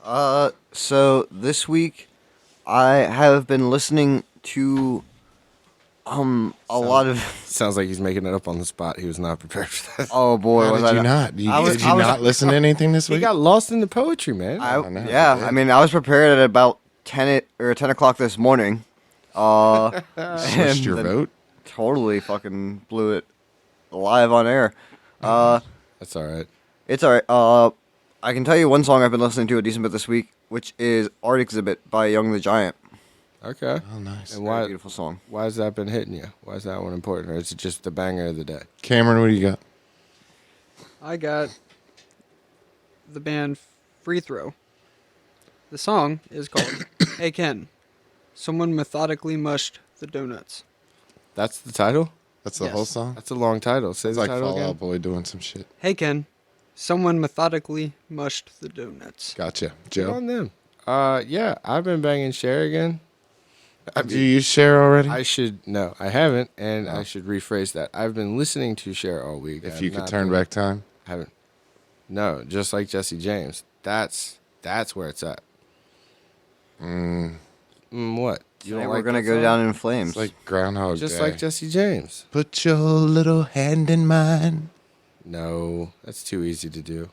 got? So this week I have been listening to a lot of Sounds like he's making it up on the spot. He was not prepared for that. oh boy, How was did I you not? Did you I was- not listen to anything this He week? got lost in the poetry, man. I, know, yeah, yeah. I mean, I was prepared at about 10 o'clock this morning. Switched And your then vote? Totally fucking blew it live on air. That's all right. It's alright. I can tell you one song I've been listening to a decent bit this week, which is Art Exhibit by Young the Giant. Okay. Oh, nice. And Very why? beautiful song. Why has that been hitting you? Why is that one important, or is it just the banger of the day? Cameron, what do you got? I got the band Free Throw. The song is called Hey Ken. Someone methodically mushed the donuts. That's the title. That's the Yes. whole song? That's a long title. Say It's the like title Fall again. Out Boy doing some shit. Hey Ken. Someone methodically mushed the donuts. Gotcha. Good Joe? on them. Yeah, I've been banging Cher again. Do you use Cher already? I should no, I haven't, and Oh. I should rephrase that. I've been listening to Cher all week. If I've you could not turn been- back time. I haven't. No, just like Jesse James. That's where it's at. What? You Today don't we're like gonna that go song? down in flames. It's like Groundhog Just Day. like Jesse James. Put your little hand in mine. No, that's too easy to do.